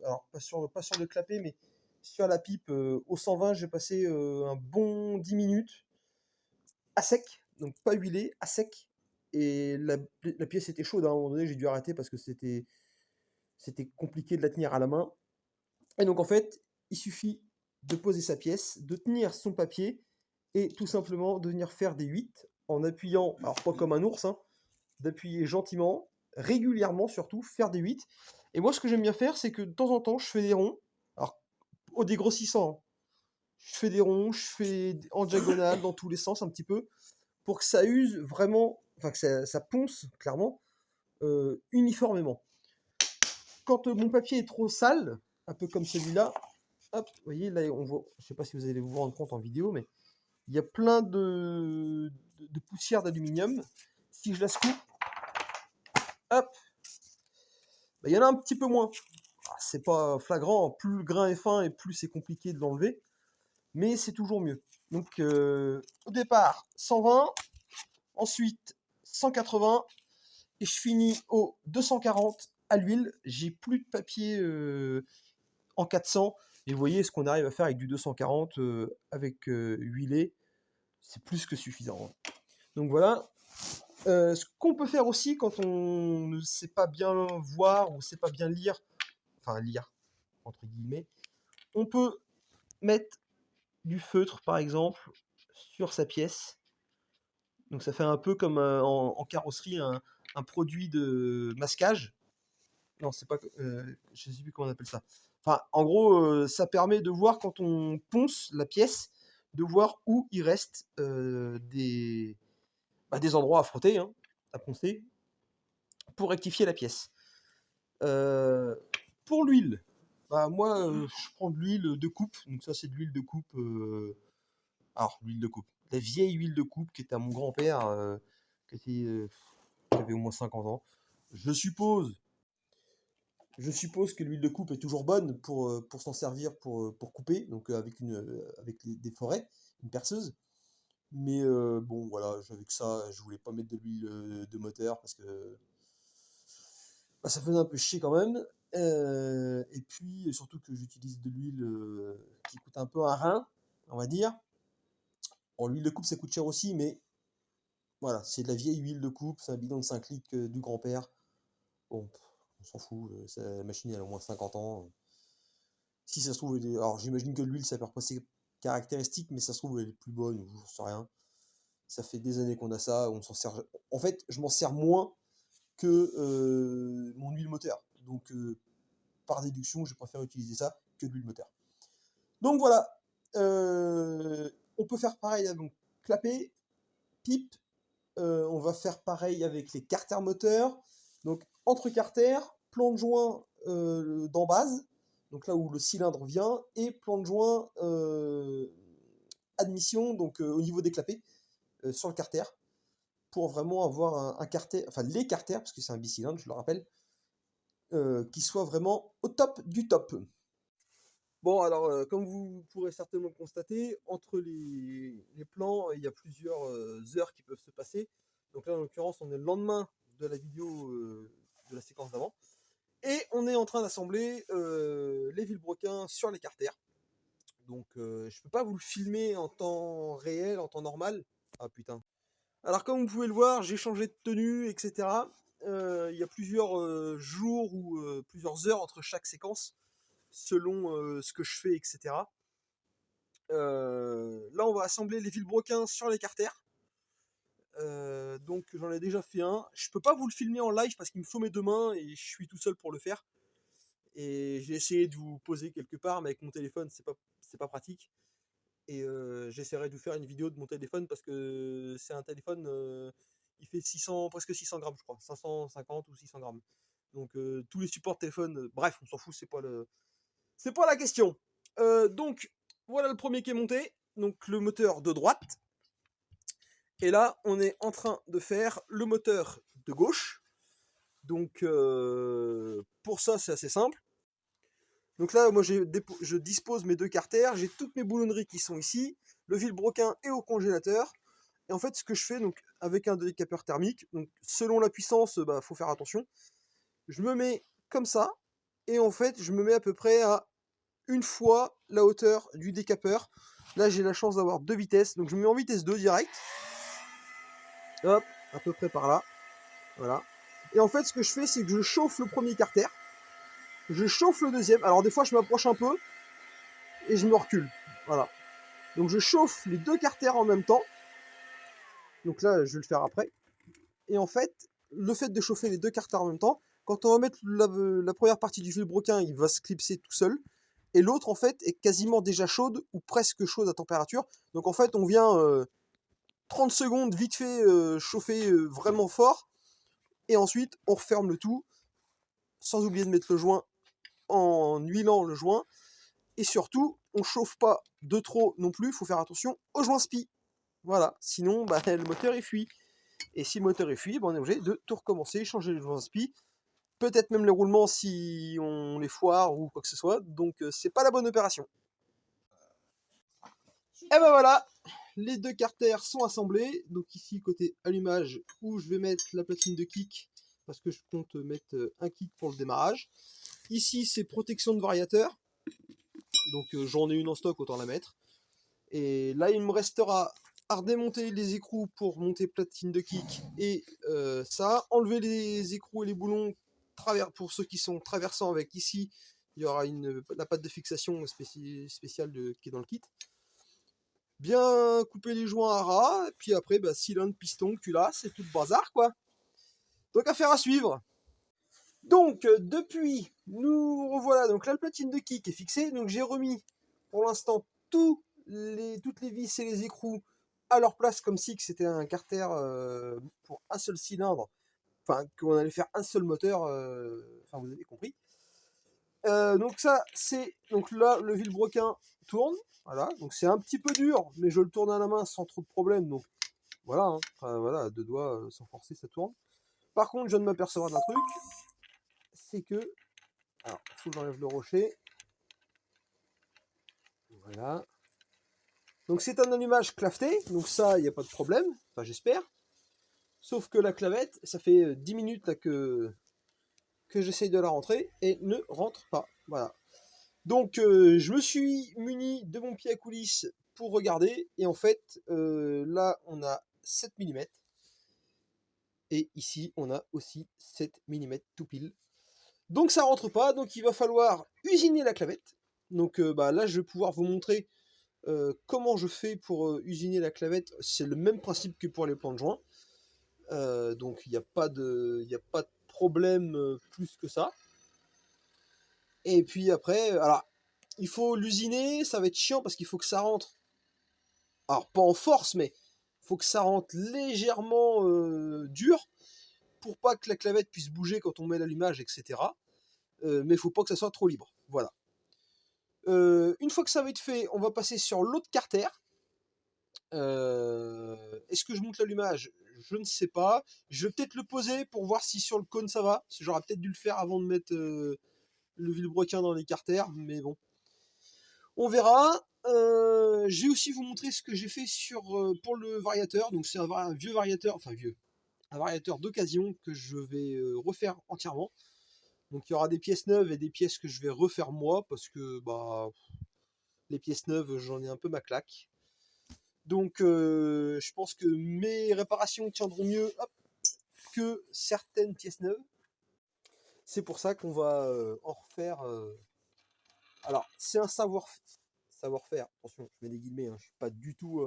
alors pas sur le clapet, mais sur la pipe, au 120, j'ai passé un bon 10 minutes à sec, donc pas huilé, à sec. Et la pièce était chaude, hein. À un moment donné, j'ai dû arrêter parce que c'était compliqué de la tenir à la main. Et donc en fait, il suffit de poser sa pièce, de tenir son papier et tout simplement de venir faire des 8 en appuyant, alors pas comme un ours, hein, d'appuyer gentiment, régulièrement surtout, faire des 8. Et moi ce que j'aime bien faire, c'est que de temps en temps, je fais des ronds, alors au dégrossissant, hein. Je fais des ronds, je fais en diagonale, dans tous les sens un petit peu, pour que ça use vraiment, enfin que ça ponce clairement, uniformément. Quand mon papier est trop sale, un peu comme celui-là, hop, vous voyez, là, on voit, je sais pas si vous allez vous rendre compte en vidéo, mais il y a plein de poussière d'aluminium. Si je la secoue, hop, bah, il y en a un petit peu moins. Ah, c'est pas flagrant, plus le grain est fin et plus c'est compliqué de l'enlever, mais c'est toujours mieux. Donc au départ, 120, ensuite 180, et je finis au 240 à l'huile. J'ai plus de papier en 400, et vous voyez ce qu'on arrive à faire avec du 240 avec huilé, c'est plus que suffisant. Donc voilà. Ce qu'on peut faire aussi quand on ne sait pas bien voir ou ne sait pas bien lire, enfin lire entre guillemets, on peut mettre du feutre par exemple sur sa pièce. Donc ça fait un peu comme en carrosserie un produit de masquage. Non, c'est pas, je sais plus comment on appelle ça. Enfin, en gros, ça permet de voir quand on ponce la pièce, de voir où il reste des endroits à frotter, hein, à poncer, pour rectifier la pièce. Pour l'huile, bah moi, je prends de l'huile de coupe. Donc ça, c'est de l'huile de coupe. Alors, l'huile de coupe. La vieille huile de coupe qui était à mon grand-père, qui avait au moins 50 ans. Je suppose que l'huile de coupe est toujours bonne pour s'en servir pour couper, donc avec des forêts, une perceuse. Mais bon, voilà, j'avais que ça, je voulais pas mettre de l'huile de moteur parce que bah, ça faisait un peu chier quand même. Et puis, surtout que j'utilise de l'huile qui coûte un peu un rein, on va dire. Bon, l'huile de coupe, ça coûte cher aussi, mais voilà, c'est de la vieille huile de coupe, c'est un bidon de 5 litres du grand-père. Bon, on s'en fout, la machine elle a au moins 50 ans. Si ça se trouve, alors j'imagine que l'huile ça perd pas ses caractéristiques, mais ça se trouve elle est plus bonne, ou j'en sais rien. Ça fait des années qu'on a ça, on s'en sert. En fait, je m'en sers moins que mon huile moteur. Donc par déduction, je préfère utiliser ça que de l'huile moteur. Donc voilà, on peut faire pareil, donc clapet, pipe. On va faire pareil avec les carters moteurs. Donc entre carters, plan de joint d'en base, donc là où le cylindre vient, et plan de joint admission, donc au niveau des clapets, sur le carter, pour vraiment avoir un carter, enfin les carters, parce que c'est un bicylindre, je le rappelle, qui soit vraiment au top du top. Bon, alors, comme vous pourrez certainement le constater, entre les plans, il y a plusieurs heures qui peuvent se passer. Donc là, en l'occurrence, on est le lendemain de la vidéo de la séquence d'avant. Et on est en train d'assembler les vilebrequins sur les carters. Donc, je peux pas vous le filmer en temps réel, en temps normal. Ah putain. Alors, comme vous pouvez le voir, j'ai changé de tenue, etc. Il y a plusieurs jours ou plusieurs heures entre chaque séquence, selon ce que je fais, etc. Là, on va assembler les vilebrequins sur les carters. Donc j'en ai déjà fait un. Je peux pas vous le filmer en live parce qu'il me faut mes deux mains et je suis tout seul pour le faire. Et j'ai essayé de vous poser quelque part, mais avec mon téléphone, c'est pas pratique. Et j'essaierai de vous faire une vidéo de mon téléphone parce que c'est un téléphone, il fait 600, presque 600 grammes, je crois, 550 ou 600 grammes. Donc tous les supports de téléphone, bref, on s'en fout, c'est pas la question. Donc voilà le premier qui est monté, donc le moteur de droite. Et là, on est en train de faire le moteur de gauche. Donc pour ça, c'est assez simple. Donc là, moi, je dispose mes deux carters, j'ai toutes mes boulonneries qui sont ici, le vilebrequin est au congélateur. Et en fait, ce que je fais, donc avec un décapeur thermique, donc selon la puissance, faut faire attention. Je me mets comme ça, et en fait, je me mets à peu près à une fois la hauteur du décapeur. Là, j'ai la chance d'avoir deux vitesses, donc je me mets en vitesse 2 direct. Hop, à peu près par là. Voilà. Et en fait, ce que je fais, c'est que je chauffe le premier carter. je chauffe le deuxième. Alors des fois je m'approche un peu et je me recule. Voilà. Donc je chauffe les deux carters en même temps. Donc là, je vais le faire après. Et en fait, le fait de chauffer les deux carters en même temps, quand on va mettre la première partie du vilebrequin, il va se clipser tout seul. Et l'autre, en fait, est quasiment déjà chaude ou presque chaude à température. Donc en fait, on vient 30 secondes vite fait chauffer vraiment fort. Et ensuite, on referme le tout, sans oublier de mettre le joint en huilant le joint. Et surtout, on chauffe pas de trop non plus, il faut faire attention au joint spi. Voilà, sinon bah, le moteur est fuit. Et si le moteur est fuit, bah, on est obligé de tout recommencer, changer les joints spi, peut-être même les roulements si on les foire ou quoi que ce soit, donc c'est pas la bonne opération. Et ben voilà, les deux carters sont assemblés, donc ici côté allumage où je vais mettre la platine de kick, parce que je compte mettre un kick pour le démarrage. Ici c'est protection de variateur, donc j'en ai une en stock, autant la mettre. Et là il me restera à redémonter les écrous pour monter platine de kick et ça, enlever les écrous et les boulons pour ceux qui sont traversants avec ici, il y aura la patte de fixation spéciale qui est dans le kit. Bien couper les joints à ras, et puis après bah, cylindre, piston, culasse, c'est tout le bazar quoi. Donc affaire à suivre. Donc depuis, nous revoilà, donc là le platine de kick est fixé, donc j'ai remis pour l'instant toutes les vis et les écrous à leur place comme si c'était un carter pour un seul cylindre, enfin qu'on allait faire un seul moteur, enfin vous avez compris. Donc ça c'est, donc là le vilebrequin tourne, voilà, donc c'est un petit peu dur, mais je le tourne à la main sans trop de problème, donc voilà, hein. Enfin, voilà, deux doigts sans forcer ça tourne. Par contre je viens de m'apercevoir d'un truc, c'est que, alors il faut que j'enlève le rocher, voilà. Donc c'est un allumage claveté, donc ça, il n'y a pas de problème, enfin j'espère. Sauf que la clavette, ça fait 10 minutes là, que j'essaye de la rentrer et ne rentre pas. Voilà. Donc je me suis muni de mon pied à coulisse pour regarder, et en fait, là on a 7 mm, et ici on a aussi 7 mm tout pile. Donc ça rentre pas, donc il va falloir usiner la clavette. Donc bah, là je vais pouvoir vous montrer comment je fais pour usiner la clavette. C'est le même principe que pour les plans de joint. Donc il n'y a pas de problème plus que ça. Et puis après, alors il faut l'usiner, ça va être chiant parce qu'il faut que ça rentre. Alors pas en force, mais il faut que ça rentre légèrement dur pour pas que la clavette puisse bouger quand on met l'allumage, etc. Mais il faut pas que ça soit trop libre. Voilà. Une fois que ça va être fait, on va passer sur l'autre carter. Est-ce que je monte l'allumage? Je ne sais pas. Je vais peut-être le poser pour voir si sur le cône ça va. J'aurais peut-être dû le faire avant de mettre le vilebrequin dans les carters, mais bon. On verra. Je vais aussi vous montrer ce que j'ai fait pour le variateur. Donc c'est un vieux variateur, enfin vieux, un variateur d'occasion que je vais refaire entièrement. Donc il y aura des pièces neuves et des pièces que je vais refaire moi parce que bah les pièces neuves j'en ai un peu ma claque. Donc je pense que mes réparations tiendront mieux que certaines pièces neuves. C'est pour ça qu'on va en refaire. Alors c'est un savoir-faire, attention, je mets des guillemets, hein, je suis pas du tout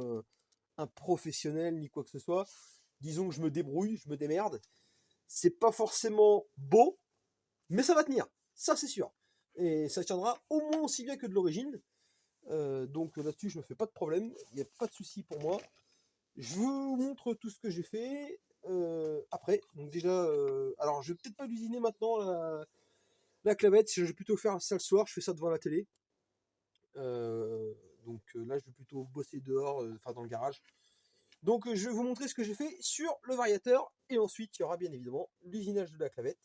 un professionnel ni quoi que ce soit. Disons que je me débrouille, je me démerde. C'est pas forcément beau, mais ça va tenir, ça c'est sûr. Et ça tiendra au moins aussi bien que de l'origine. Donc là-dessus, je me fais pas de problème, il n'y a pas de souci pour moi. Je vous montre tout ce que j'ai fait après. Donc déjà, alors je vais peut-être pas l'usiner maintenant la clavette. Je vais plutôt faire ça le soir. Je fais ça devant la télé. Donc là, je vais plutôt bosser dehors, enfin dans le garage. Donc je vais vous montrer ce que j'ai fait sur le variateur, et ensuite il y aura bien évidemment l'usinage de la clavette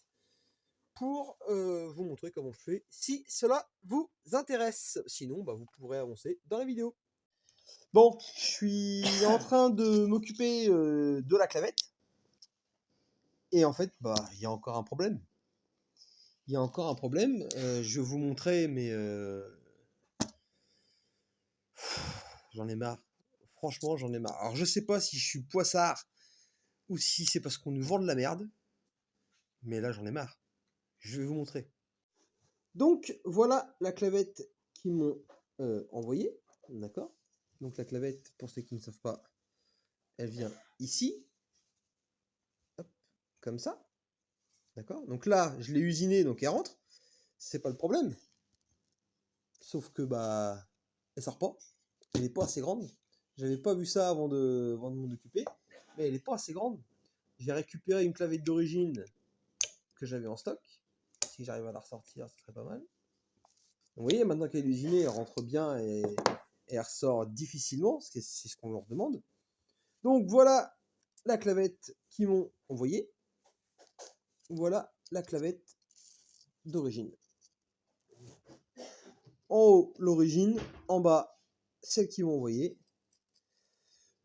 pour vous montrer comment je fais si cela vous intéresse. Sinon, bah, vous pourrez avancer dans la vidéo. Bon, je suis en train de m'occuper de la clavette. Et en fait, bah, il y a encore un problème. Il y a encore un problème. Je vais vous montrer, mais j'en ai marre. Franchement, j'en ai marre. Alors, je sais pas si je suis poissard ou si c'est parce qu'on nous vend de la merde. Mais là, j'en ai marre. Je vais vous montrer. Donc voilà la clavette qu'ils m'ont envoyée, d'accord? Donc la clavette, pour ceux qui ne savent pas, elle vient ici, hop, comme ça, d'accord? Donc là, je l'ai usinée, donc elle rentre, c'est pas le problème. Sauf que bah, elle sort pas, elle n'est pas assez grande. J'avais pas vu ça avant de m'en occuper, mais elle n'est pas assez grande. J'ai récupéré une clavette d'origine que j'avais en stock. Si j'arrive à la ressortir, ce serait pas mal. Vous voyez, maintenant qu'elle est usinée, elle rentre bien et elle ressort difficilement, c'est ce qu'on leur demande. Donc voilà la clavette qu'ils m'ont envoyée. Voilà la clavette d'origine. En haut, l'origine. En bas, celle qu'ils m'ont envoyée.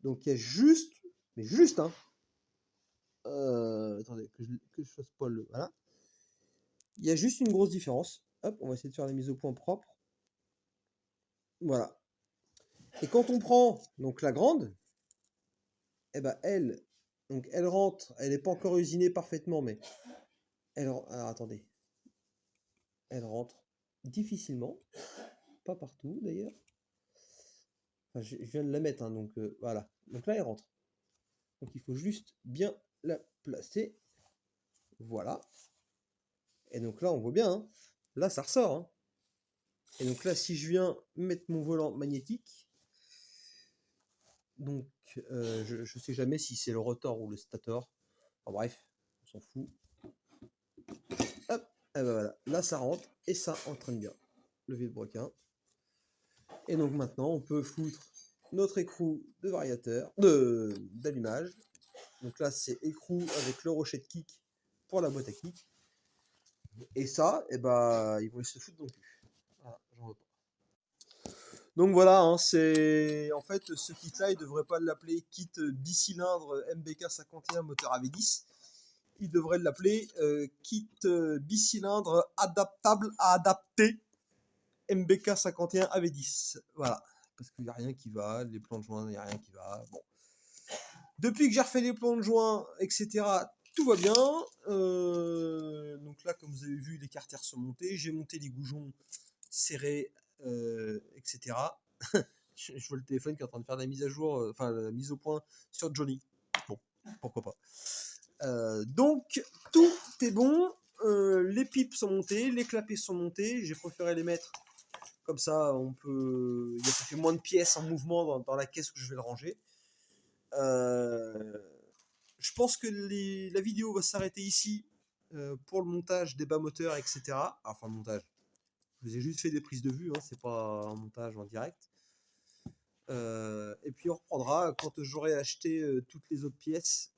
Donc il y a juste, mais juste, hein. Attendez, que je fasse pas le... Voilà. Il y a juste une grosse différence. Hop, on va essayer de faire la mise au point propre. Voilà. Et quand on prend donc la grande, eh ben elle, donc elle rentre, elle n'est pas encore usinée parfaitement, mais elle, alors attendez, elle rentre difficilement, pas partout d'ailleurs. Enfin, je viens de la mettre, hein, donc voilà. Donc là elle rentre. Donc il faut juste bien la placer. Voilà. Et donc là on voit bien, hein. Là ça ressort. Hein. Et donc là si je viens mettre mon volant magnétique, donc je sais jamais si c'est le rotor ou le stator. Enfin, bref, on s'en fout. Hop, et ben voilà, là ça rentre et ça entraîne bien. Levier de broquin. Et donc maintenant on peut foutre notre écrou de variateur, d'allumage. Donc là c'est écrou avec le rochet de kick pour la boîte à kick. Et ça, et ben ils vont se foutre non plus. Voilà, j'en veux pas. Donc voilà, hein, c'est en fait ce kit-là, ils ne devraient pas l'appeler kit bicylindre MBK 51 moteur AV10. Ils devraient l'appeler kit bicylindre adaptable à adapter MBK 51 AV10. Voilà, parce qu'il n'y a rien qui va, les plans de joint, il n'y a rien qui va. Bon. Depuis que j'ai refait les plans de joint, etc., tout va bien. Donc là, comme vous avez vu, les carters sont montés. J'ai monté les goujons serrés, etc. Je vois le téléphone qui est en train de faire la mise à jour, enfin la mise au point sur Johnny. Bon, pourquoi pas. Donc tout est bon. Les pipes sont montées, les clapets sont montés. J'ai préféré les mettre comme ça. Ça fait moins de pièces en mouvement dans la caisse où je vais le ranger. Je pense que la vidéo va s'arrêter ici pour le montage des bas moteurs, etc. Enfin, le montage. Je vous ai juste fait des prises de vue, hein, c'est pas un montage en direct. Et puis on reprendra quand j'aurai acheté toutes les autres pièces.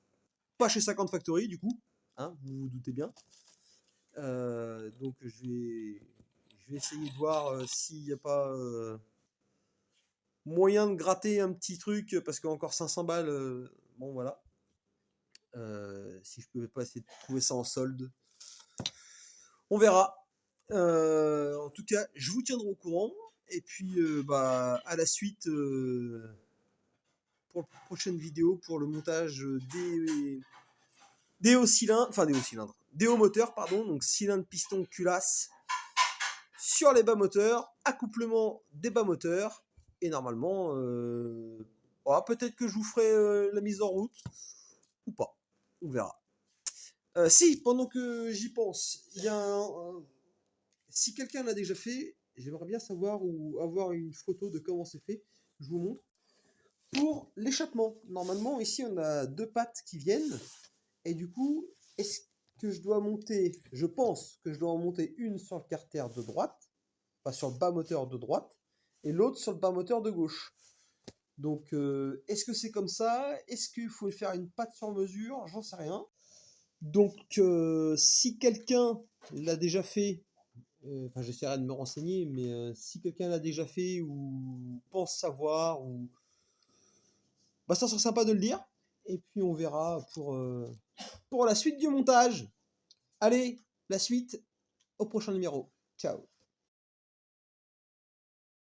Pas chez 50 Factory, du coup, hein, vous vous doutez bien. Donc je vais essayer de voir s'il n'y a pas moyen de gratter un petit truc, parce qu'encore 500 balles, bon voilà. Si je peux pas essayer de trouver ça en solde. On verra. En tout cas, je vous tiendrai au courant. Et puis, à la suite pour la prochaine vidéo pour le montage des hauts cylindres, des hauts moteurs, pardon, donc cylindre, piston, culasse sur les bas moteurs, accouplement des bas moteurs. Et normalement, peut-être que je vous ferai la mise en route ou pas. On verra. Si, pendant que j'y pense, il y a si quelqu'un l'a déjà fait, j'aimerais bien savoir ou avoir une photo de comment c'est fait. Je vous montre. Pour l'échappement, normalement, ici, on a deux pattes qui viennent. Et du coup, est-ce que je dois monter, je pense que je dois en monter une sur le carter de droite, enfin sur le bas moteur de droite, et l'autre sur le bas moteur de gauche. Donc, est-ce que c'est comme ça? Est-ce qu'il faut faire une patte sur mesure? J'en sais rien. Donc, si quelqu'un l'a déjà fait, j'essaierai de me renseigner, mais si quelqu'un l'a déjà fait ou pense savoir, ça serait sympa de le dire. Et puis on verra pour la suite du montage. Allez, la suite au prochain numéro. Ciao.